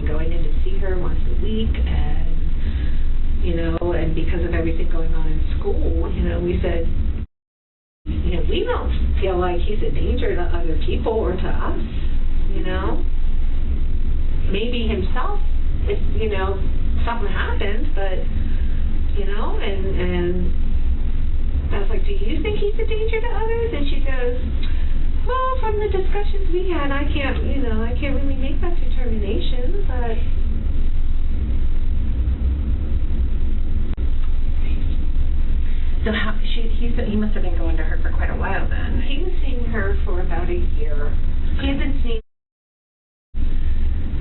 going in to see her once a week, and you know, and because of everything going on in school, you know, we said, you know, we don't feel like he's a danger to other people or to us, you know. Maybe himself, if, you know, something happens, but, you know, and I was like, do you think he's a danger to others? And she goes, well, from the discussions we had, I can't really make that determination, but... So he must have been going to her for quite a while then. He was seeing her for about a year. He had been seeing her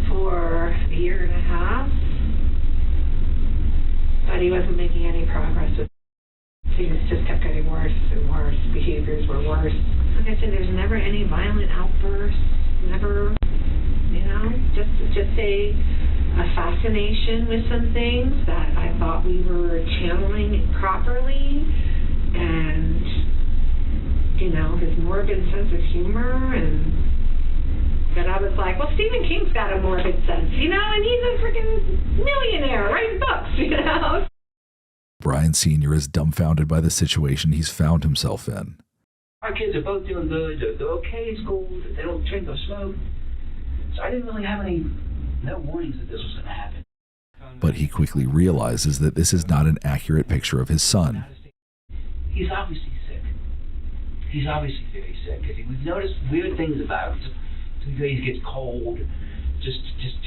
for a year and a half, but he wasn't making any progress with things. Just kept getting worse and worse. Behaviors were worse. Like I said, there's never any violent outbursts. Never, you know, just a fascination with some things that I thought we were channeling properly, and you know, his morbid sense of humor, and that I was like, well, Stephen King's got a morbid sense, you know, and he's a freaking millionaire writing books, you know. Brian Sr. is dumbfounded by the situation he's found himself in. Our kids are both doing good. They're okay in school. They don't drink or smoke. So I didn't really have no warnings that this was going to happen. But he quickly realizes that this is not an accurate picture of his son. He's obviously sick. He's obviously very sick. We've noticed weird things about him. Some days he gets cold. Just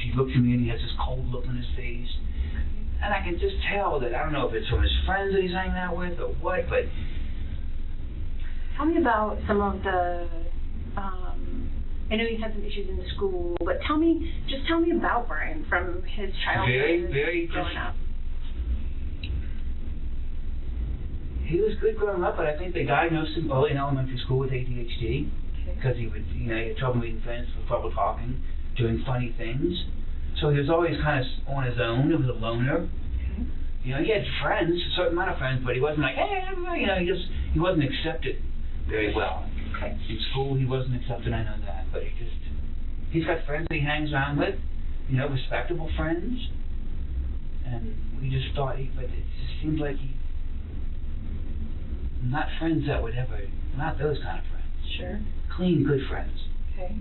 he looks at me and he has this cold look on his face. And I can just tell that, I don't know if it's from his friends that he's hanging out with or what, but... Tell me about some of the, I know he's had some issues in the school, but tell me about Brian from his childhood growing up. He was good growing up, but I think they diagnosed him early in elementary school with ADHD because he would, he had trouble meeting friends, trouble talking, doing funny things. So he was always kind of on his own. He was a loner. He had friends, a certain amount of friends, but he wasn't like, hey, he wasn't accepted very well. In school, he wasn't accepted, I know that, but he's got friends that he hangs around with, respectable friends, and we just thought but it just seems like not friends that would ever, not those kind of friends. Sure. Clean, good friends. Okay.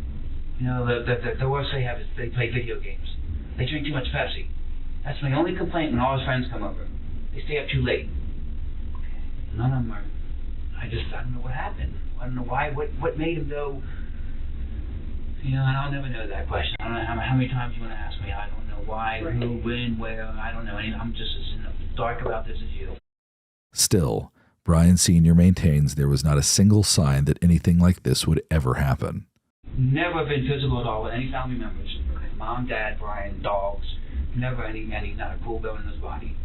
The worst they have is they play video games. They drink too much Pepsi. That's my only complaint when all his friends come over. They stay up too late. None of them are, I don't know what happened. I don't know why, what made him go, and I'll never know that question. I don't know how many times you want to ask me. I don't know why, who, when, where, I don't know. I'm just as in the dark about this as you. Still, Brian Sr. maintains there was not a single sign that anything like this would ever happen. Never been physical at all with any family members. Mom, Dad, Brian, dogs. Never any not a cool bone in his body.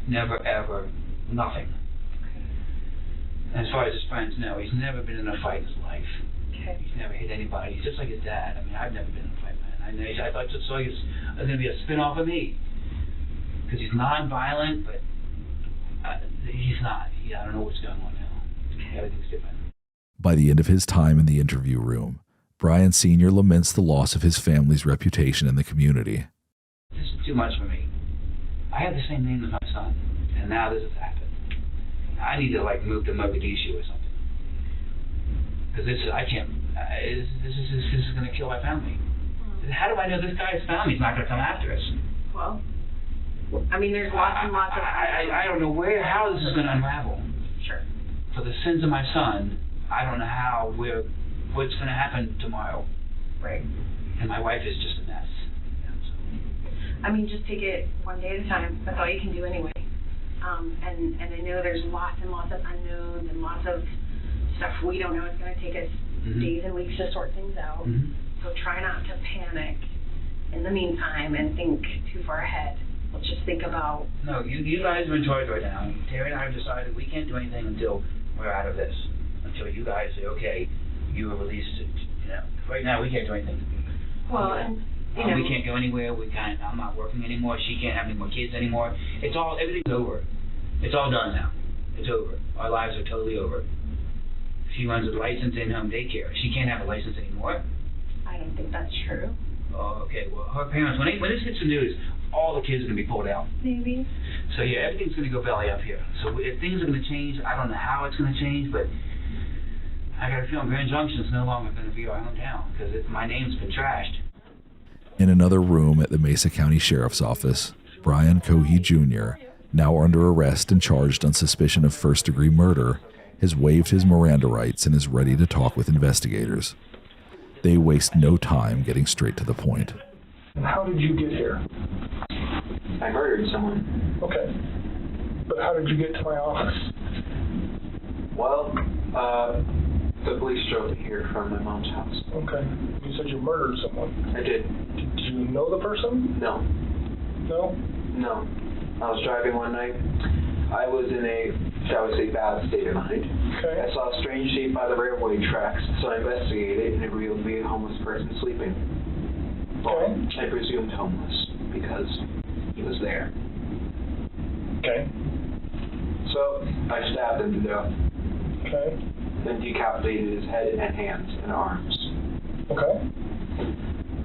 Never, ever, nothing. And as far as his friends, no, he's never been in a fight in his life. He's never hit anybody. He's just like his dad. I mean, I've never been in a fight, man. I thought just like it was going to be a spin-off of me. Because he's non-violent, but he's not. I don't know what's going on now. Everything's different. By the end of his time in the interview room, Brian Sr. laments the loss of his family's reputation in the community. This is too much for me. I have the same name as my son, and now this has happened. I need to move to Mogadishu or something, because I can't. This is going to kill my family. How do I know this guy's family's not going to come after us? Well, I mean, there's lots and lots of. I don't know how this is going to unravel. Sure. For the sins of my son, I don't know what's going to happen tomorrow. Right. And my wife is just a mess. I mean, just take it one day at a time. That's all you can do anyway. And I know there's lots and lots of unknowns and lots of stuff we don't know. It's going to take us days and weeks to sort things out. So try not to panic in the meantime and think too far ahead. Let's just think about... No, you guys are in charge right now. Terry and I have decided we can't do anything until we're out of this. Until you guys say, okay, you are released. Right now we can't do anything. Well, and... we can't go anywhere. I'm not working anymore. She can't have any more kids anymore. Everything's over. It's all done now. It's over. Our lives are totally over. She runs a license in-home daycare. She can't have a license anymore. I don't think that's true. Oh, okay. Well, her parents, when this hits the news, all the kids are going to be pulled out. Maybe. So yeah, everything's going to go belly up here. So if things are going to change, I don't know how it's going to change, but I got a feeling Grand Junction is no longer going to be our hometown because my name's been trashed. In another room at the Mesa County Sheriff's Office, Brian Cohey Jr., now under arrest and charged on suspicion of first-degree murder, has waived his Miranda rights and is ready to talk with investigators. They waste no time getting straight to the point. How did you get here? I murdered someone. Okay. But how did you get to my office? Well, the police drove me here from my mom's house. Okay. You said you murdered someone. I did. Did you know the person? No. No? No. I was driving one night. I was in a, shall we say, bad state of mind. Okay. I saw a strange shape by the railway tracks, so I investigated, and it revealed to be a homeless person sleeping. Well, I presumed homeless, because he was there. Okay. So, I stabbed him to death. Okay. Then decapitated his head and hands and arms. Okay.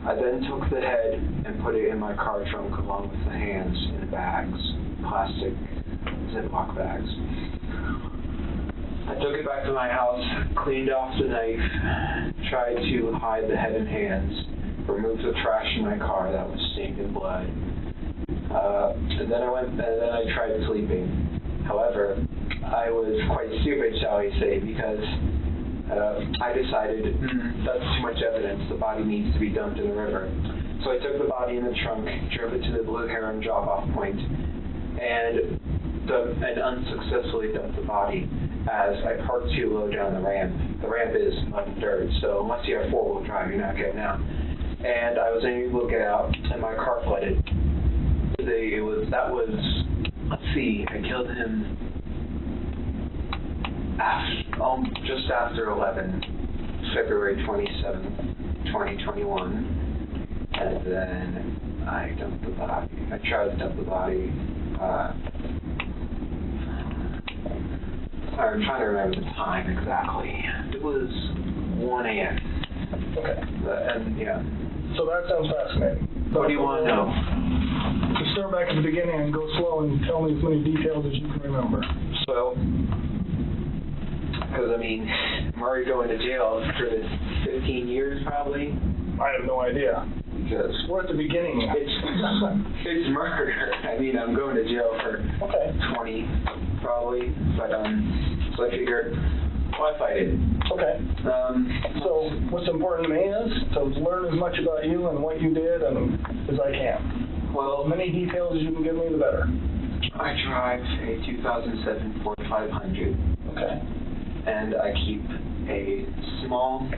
I then took the head and put it in my car trunk along with the hands in bags, plastic Ziploc bags. I took it back to my house, cleaned off the knife, tried to hide the head and hands, removed the trash in my car that was stained in blood. And then I tried sleeping. However, I was quite stupid, shall we say, because I decided that's too much evidence. The body needs to be dumped in the river. So I took the body in the trunk, drove it to the Blue Heron drop-off point, and unsuccessfly dumped the body as I parked too low down the ramp. The ramp is mud and dirt, so unless you have four-wheel drive, you're not getting out. And I was unable to get out, and my car flooded. Let's see, I killed him just after 11, February 27th, 2021. And then I dumped the body. I tried to dump the body. I'm trying to remember the time exactly. It was 1 a.m. Okay. And yeah. So that sounds fascinating. What do you want to know? To start back at the beginning and go slow and tell me as many details as you can remember. So, because I mean, I'm already going to jail for this 15 years probably. I have no idea. Because we're at the beginning. It's murder. I mean, I'm going to jail for 20 probably, but so I figured, why fight it? Okay. So what's important to me is to learn as much about you and what you did as I can. Well, as many details as you can give me, the better. I drive a 2007 Ford 500. Okay. And I keep a small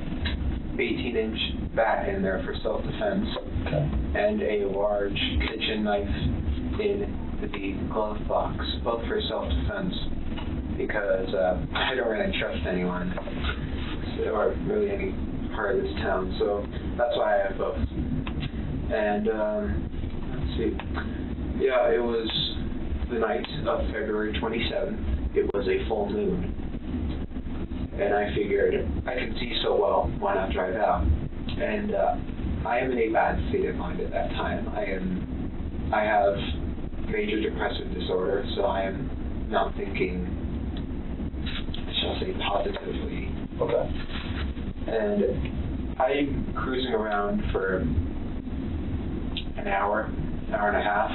18-inch bat in there for self-defense. Okay. And a large kitchen knife in the glove box, both for self-defense, because I don't really trust anyone, or really any part of this town, so that's why I have both. And let's see, yeah, it was the night of February 27th. It was a full moon, and I figured I can see so well, why not drive out? And I am in a bad state of mind at that time. I have major depressive disorder, so I am not thinking, shall I say, positively. Okay. And I'm cruising around for an hour and a half.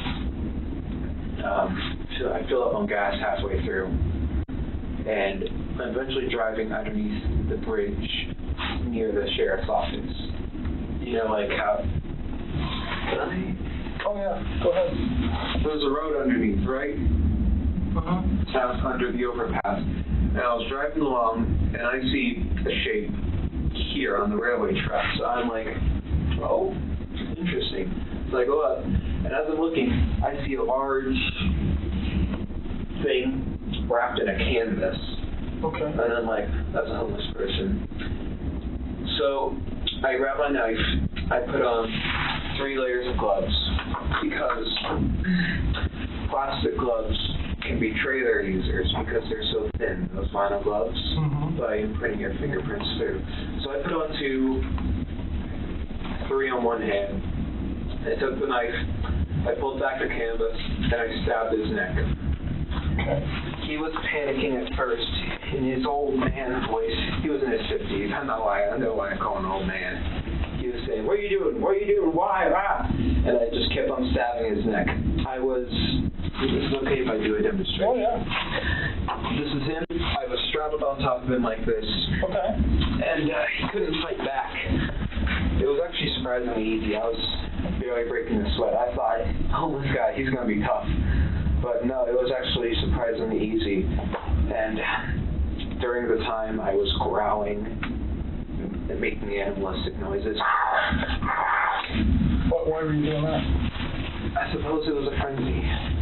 So I fill up on gas halfway through, and I'm eventually driving underneath the bridge near the sheriff's office. You know, like how... Oh yeah, go ahead. There's a road underneath, right? Out under the overpass. And I was driving along, and I see a shape here on the railway track. So I'm like, oh, interesting. So I go up, and as I'm looking, I see a large thing wrapped in a canvas. Okay. And I'm like, that's a homeless person. So I grab my knife, I put on 3 layers of gloves, because plastic gloves can betray their users because they're so thin, those vinyl gloves, by imprinting your fingerprints through. So I put on 3 on one hand. I took the knife, I pulled back the canvas, and I stabbed his neck. Okay. He was panicking at first. In his old man voice, he was in his 50s. I know why I call him an old man. He was saying, "What are you doing? What are you doing? Why? Ah!" And I just kept on stabbing his neck. It's okay if I do a demonstration. Oh yeah. This is him. I was straddled on top of him like this. Okay. And he couldn't fight back. It was actually surprisingly easy. I was barely breaking a sweat. I thought, oh, this guy, he's going to be tough. But no, it was actually surprisingly easy. And during the time, I was growling and making animalistic noises. Why were you doing that? I suppose it was a frenzy.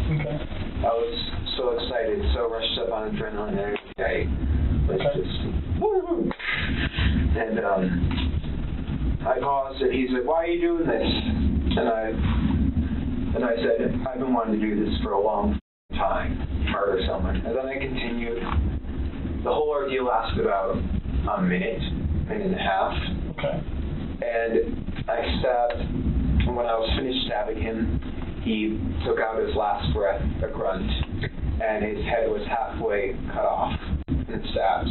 Okay. I was so excited, so rushed up on adrenaline every day. Let's just woo-hoo. And I paused, and he said, "Why are you doing this?" And I said, "I've been wanting to do this for a long time, murder someone." And then I continued. The whole ordeal lasted about a minute and a half. Okay. And I stabbed, when I was finished stabbing him, he took out his last breath, a grunt, and his head was halfway cut off. and stabs.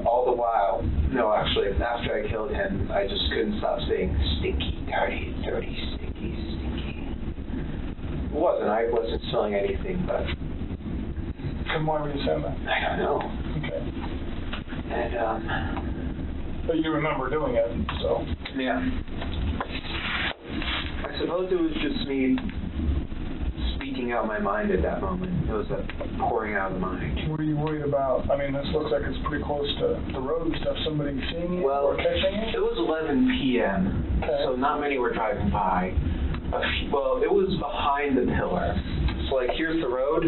All the while, no, actually, after I killed him, I just couldn't stop saying, stinky, dirty, dirty, stinky, stinky. I wasn't smelling anything, but... And why were you saying that? I don't know. Okay. And, But you remember doing it, so... Yeah. I suppose it was just me speaking out my mind at that moment. It was a pouring out of the mind. What are you worried about? I mean, this looks like it's pretty close to the road and stuff. Somebody seeing you or catching you? It was 11 p.m., so not many were driving by. Well, it was behind the pillar. So, like, here's the road.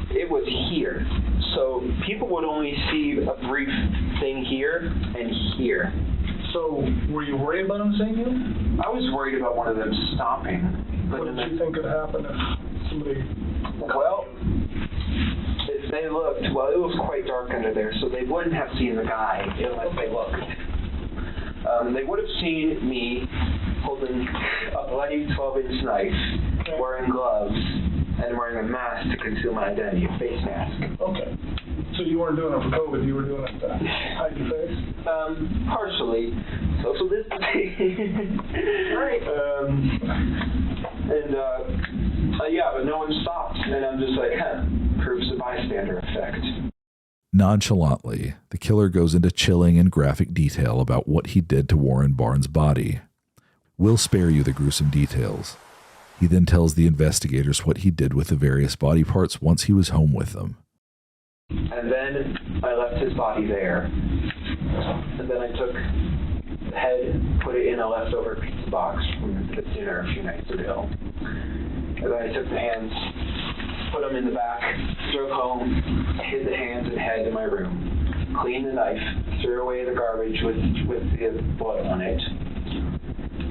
It was here. So people would only see a brief thing here and here. So were you worried about them seeing you? I was worried about one of them stopping. What did you think could happen if somebody... Well, if they looked, well, it was quite dark under there, so they wouldn't have seen the guy unless they looked. They would have seen me holding a bloody 12-inch knife, wearing gloves, and wearing a mask to conceal my identity, a face mask. Okay. So you weren't doing it for COVID, you were doing it to hide your face? Partially. Social distancing. Right. Yeah, but no one stopped. And I'm just like, proves the bystander effect. Nonchalantly, the killer goes into chilling and graphic detail about what he did to Warren Barnes' body. We'll spare you the gruesome details. He then tells the investigators what he did with the various body parts once he was home with them. And then I left his body there. And then I took the head, put it in a leftover pizza box from the dinner a few nights ago. And then I took the hands, put them in the back, drove home, hid the hands and head in my room, cleaned the knife, threw away the garbage with the blood on it,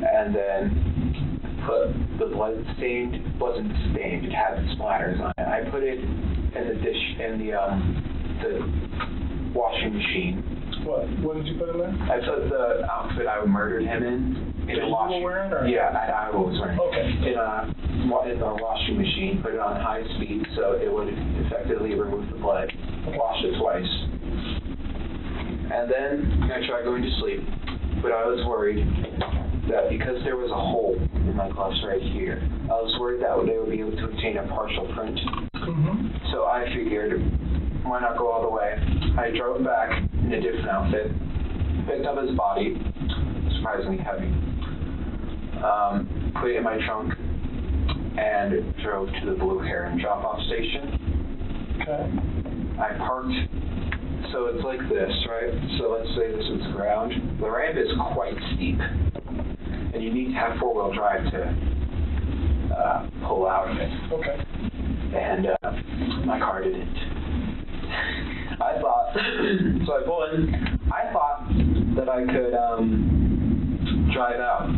and then put the blood stained, wasn't stained, it had splatters on it. I put it in the dish, in the washing machine. What did you put in there? I put the outfit I murdered him in a washing. Wearing, or? Yeah, I was wearing. Okay. In the washing machine, put it on high speed so it would effectively remove the blood. Wash it twice. And then I tried going to sleep, but I was worried that because there was a hole in my gloves right here, I was worried that they would be able to obtain a partial print. So I figured, why not go all the way? I drove back in a different outfit, picked up his body, surprisingly heavy, put it in my trunk, and drove to the Blue Heron drop-off station. Okay. I parked, so it's like this, right? So let's say this is the ground. The ramp is quite steep, and you need to have four-wheel drive to pull out of it. Okay. And my car didn't. I thought, so I pulled in, I thought that I could drive out.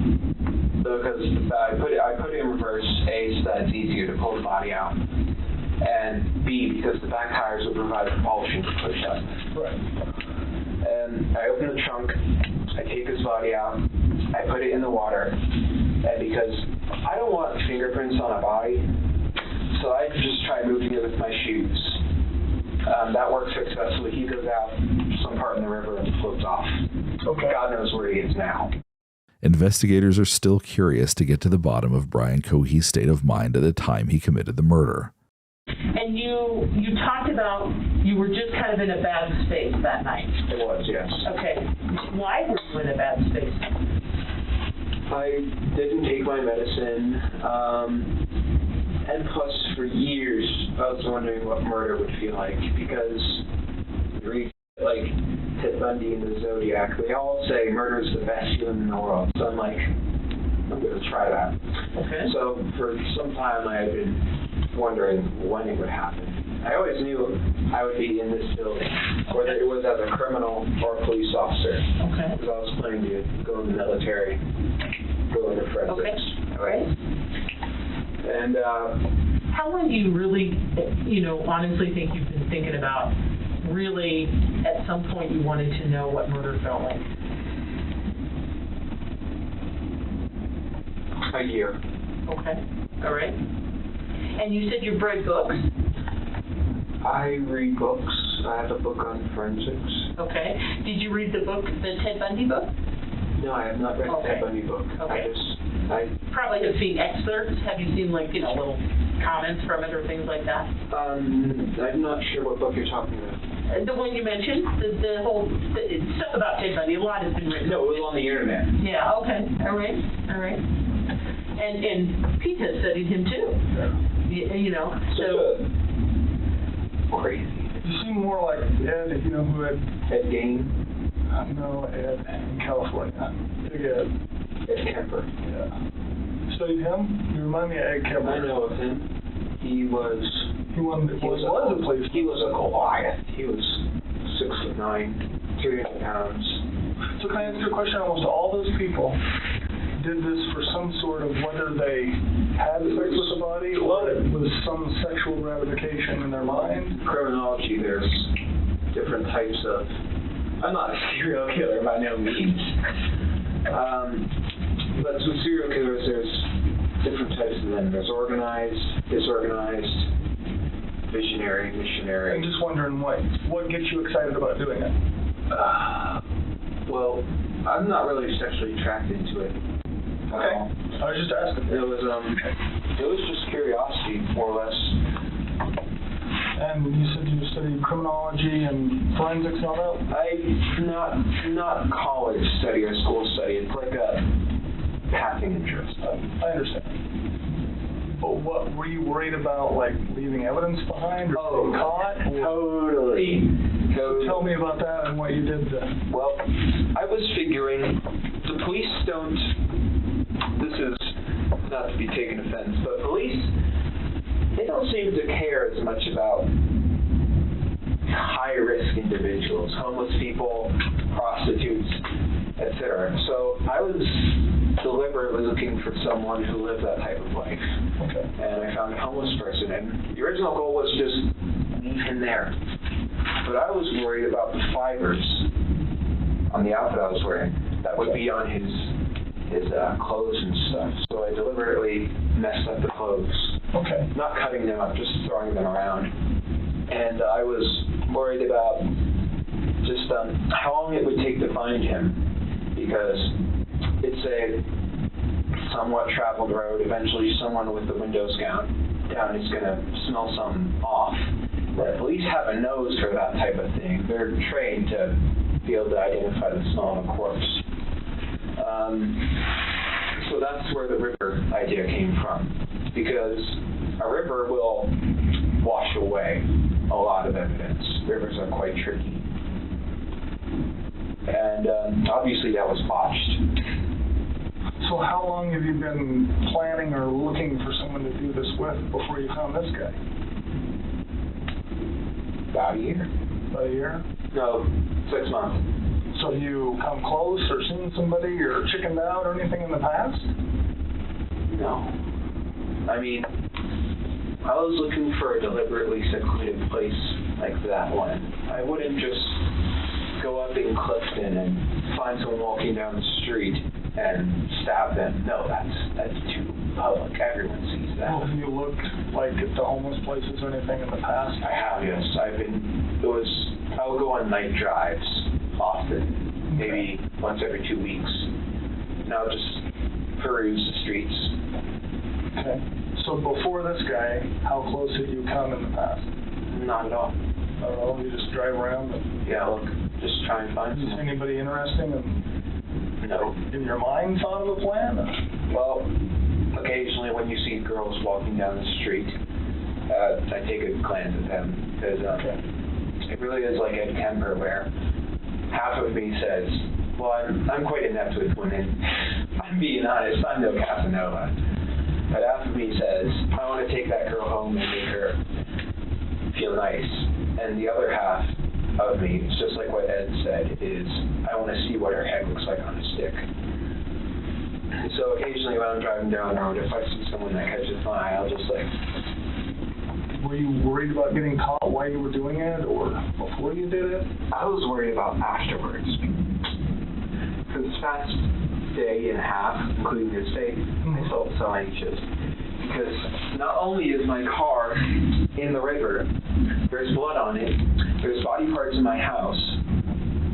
Because I put it in reverse, A, so that it's easier to pull the body out, and B, because the back tires would provide propulsion to push up. Right. And I open the trunk, I take his body out, I put it in the water, and because I don't want fingerprints on a body, so I just try moving it with my shoes. That works successfully. He goes out some part in the river and floats off. Okay. God knows where he is now. Investigators are still curious to get to the bottom of Brian Cohee's state of mind at the time he committed the murder. And you talked about you were just kind of in a bad space that night. It was, yes. Okay. Why were you in a bad space? I didn't take my medicine, and plus for years I was wondering what murder would feel like, because you read like Ted Bundy and the Zodiac, they all say murder is the best feeling in the world. So I'm like, I'm going to try that. Okay. So for some time I had been wondering when it would happen. I always knew I would be in this building, whether it was as a criminal or a police officer. Okay. Because I was planning to go in the military, go into forensics. Okay. All right. And how long do you really, honestly think you've been thinking about really at some point you wanted to know what murder felt like? A year. Okay. All right. And you said you read books? I read books. I have a book on forensics. Okay. Did you read the book, the Ted Bundy book? No, I have not read the Ted Bundy book. Okay. I probably have seen excerpts. Have you seen, like, little comments from it or things like that? I'm not sure what book you're talking about. The one you mentioned, the whole stuff about Ted Bundy. A lot has been written. No, it was on the internet. Yeah. Okay. All right. And Pete has studied him too. So. Crazy. You seem more like Ed. You know who Ed? Ed Gein. No, Ed in California. Big Ed. Ed Kemper. Yeah. Studied him? You remind me of Ed Kemper. I know of him. He was a Goliath. He was 6'9", 300 pounds. So can I ask you a question? Almost all those people did this for some sort of, whether they had sex with the body or it was some sexual gratification in their mind? Criminology, there's different types of. I'm not a serial killer by no means. But with serial killers, there's different types of them. There's organized, disorganized, visionary, missionary. I'm just wondering what gets you excited about doing it? Well, I'm not really sexually attracted to it. Okay. I was just asking. It was just curiosity, more or less. And you said you studied criminology and forensics and all that? Not college study or school study. It's like a passing interest. I understand. But what were you worried about, like leaving evidence behind or being caught? Totally. So tell me about that and what you did then. Well, I was figuring the police don't. This is not to be taken offense, but police, they don't seem to care as much about high-risk individuals, homeless people, prostitutes, etc. So I was deliberately looking for someone who lived that type of life. Okay. And I found a homeless person, and the original goal was just leave him there. But I was worried about the fibers on the outfit I was wearing that would be on his clothes and stuff. So I deliberately messed up the clothes. Okay. Not cutting them up, just throwing them around. And I was worried about just how long it would take to find him, because it's a somewhat traveled road. Eventually someone with the windows down is going to smell something off. The police have a nose for that type of thing. They're trained to be able to identify the smell of a corpse. So that's where the river idea came from, because a river will wash away a lot of evidence. Rivers are quite tricky. And obviously that was botched. So how long have you been planning or looking for someone to do this with before you found this guy? About a year. About a year? No, 6 months. So have you come close or seen somebody or chickened out or anything in the past? No. I mean, I was looking for a deliberately secluded place like that one. I wouldn't just go up in Clifton and find someone walking down the street and stab them. No, that's too public. Everyone sees that. Well, have you looked like at the homeless places or anything in the past? I have, yes. I would go on night drives often, maybe once every 2 weeks. And I would just peruse the streets. Okay. So before this guy, how close had you come in the past? Not at all. Not at all? You just drive around? Yeah, look, just try and find someone. Is anybody interesting in your mind thought of a plan? Well, occasionally when you see girls walking down the street, I take a glance at them, because it really is like Ed Kemper, where half of me says, well, I'm quite inept with women. I'm being honest, I'm no Casanova. But half of me says, I want to take that girl home and make her feel nice. And the other half of me, it's just like what Ed said, is I want to see what her head looks like on a stick. And so occasionally when I'm driving down the road, if I see someone that catches my eye, I'll just like... Were you worried about getting caught while you were doing it, or before you did it? I was worried about afterwards. For this past day and a half, including this day, I felt so anxious. Because not only is my car in the river, There's blood on it. There's body parts in my house.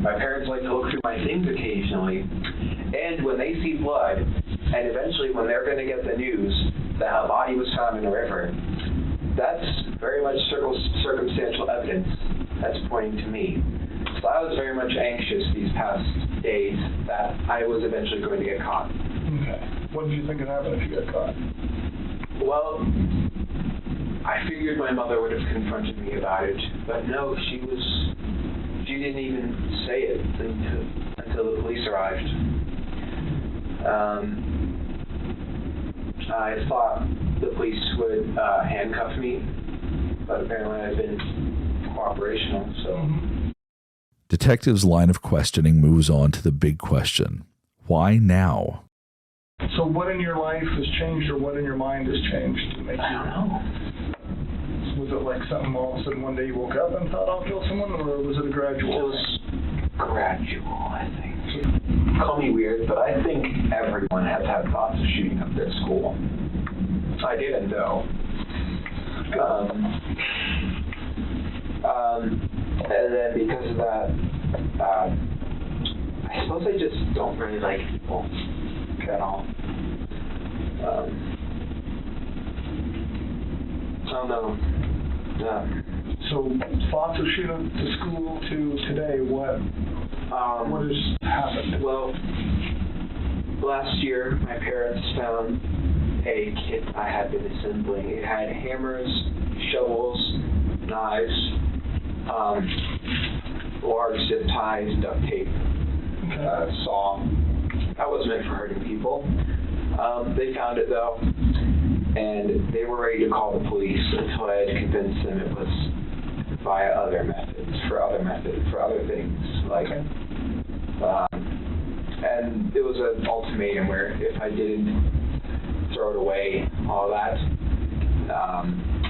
My parents like to look through my things occasionally. And when they see blood, and eventually when they're going to get the news that a body was found in the river, that's very much circumstantial evidence that's pointing to me. So I was very much anxious these past days that I was eventually going to get caught. Okay. What did you think would happen if you got caught? Well, I figured my mother would have confronted me about it, but no, she didn't even say it until the police arrived. I thought the police would handcuff me, but apparently I've been cooperational, so. Detectives' line of questioning moves on to the big question. Why now? So what in your life has changed, or what in your mind has changed to make you... I don't know. Was it like something all of a sudden one day you woke up and thought I'll kill someone, or was it a gradual? It was gradual, I think. Call me weird, but I think everyone has had thoughts of shooting up their school. I didn't though. And then because of that, I suppose I just don't really like people at all. I don't know. So thoughts of shooting up the school to today, what has happened? Well, last year my parents found a kit I had been assembling. It had hammers, shovels, knives, large zip ties, duct tape, saw. That was meant for hurting people. They found it though, and they were ready to call the police until I had convinced them it was via other methods, for other things. Like, and it was an ultimatum where if I didn't throw it away, all that,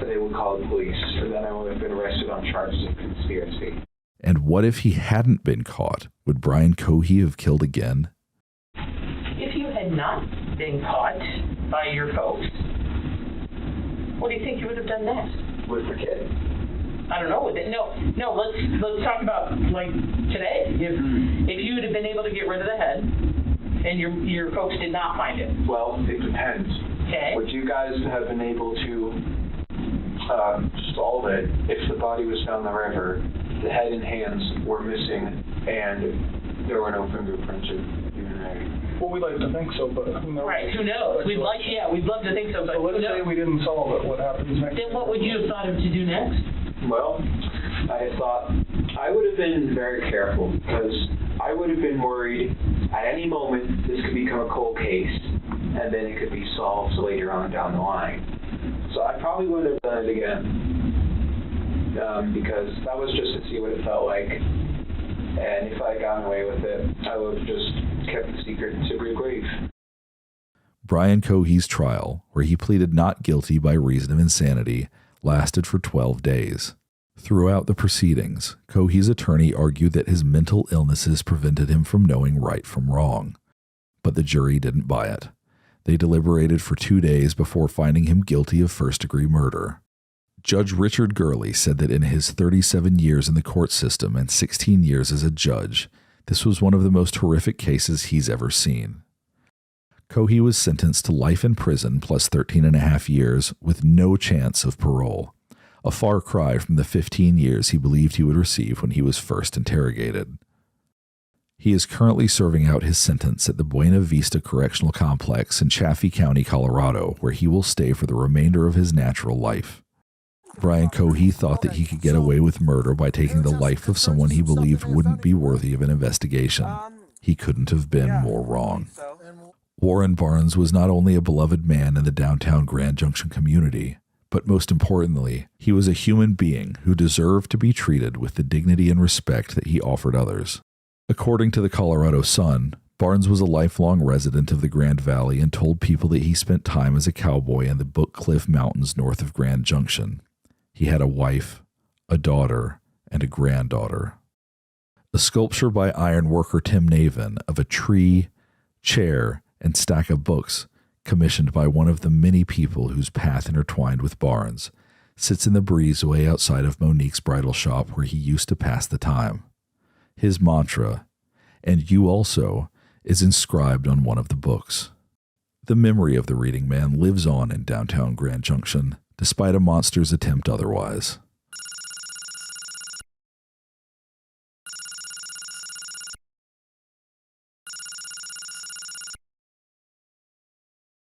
they would call the police, or then I would have been arrested on charges of conspiracy. And what if he hadn't been caught? Would Brian Cohey have killed again? If you had not been caught by your folks, what do you think you would have done next? With the kid? I don't know. No. Let's talk about like today. If you would have been able to get rid of the head, and your folks did not find it. Well, it depends. Okay. Would you guys have been able to solve it if the body was found in the river, the head and hands were missing, and there were no fingerprints or DNA? Well, we'd like to think so, but who knows? Right, who knows? We'd love to think so, but so let's say we didn't solve it. What happens next? Then what would you have thought of to do next? Well, I thought I would have been very careful, because I would have been worried at any moment this could become a cold case, and then it could be solved later on down the line. So I probably wouldn't have done it again, because that was just to see what it felt like. And if I had gotten away with it, I would have just kept the secret to the grave. Brian Cohey's trial, where he pleaded not guilty by reason of insanity, lasted for 12 days. Throughout the proceedings, Cohey's attorney argued that his mental illnesses prevented him from knowing right from wrong. But the jury didn't buy it. They deliberated for 2 days before finding him guilty of first-degree murder. Judge Richard Gurley said that in his 37 years in the court system and 16 years as a judge, this was one of the most horrific cases he's ever seen. Cohey was sentenced to life in prison plus 13.5 years with no chance of parole, a far cry from the 15 years he believed he would receive when he was first interrogated. He is currently serving out his sentence at the Buena Vista Correctional Complex in Chaffee County, Colorado, where he will stay for the remainder of his natural life. Brian Cohey thought that he could get away with murder by taking the life of someone he believed wouldn't be worthy of an investigation. He couldn't have been more wrong. Warren Barnes was not only a beloved man in the downtown Grand Junction community, but most importantly, he was a human being who deserved to be treated with the dignity and respect that he offered others. According to the Colorado Sun, Barnes was a lifelong resident of the Grand Valley and told people that he spent time as a cowboy in the Book Cliff Mountains north of Grand Junction. He had a wife, a daughter, and a granddaughter. A sculpture by ironworker Tim Navin of a tree, chair, and stack of books, commissioned by one of the many people whose path intertwined with Barnes, sits in the breezeway outside of Monique's bridal shop where he used to pass the time. His mantra, "And you also," is inscribed on one of the books. The memory of the reading man lives on in downtown Grand Junction, despite a monster's attempt otherwise.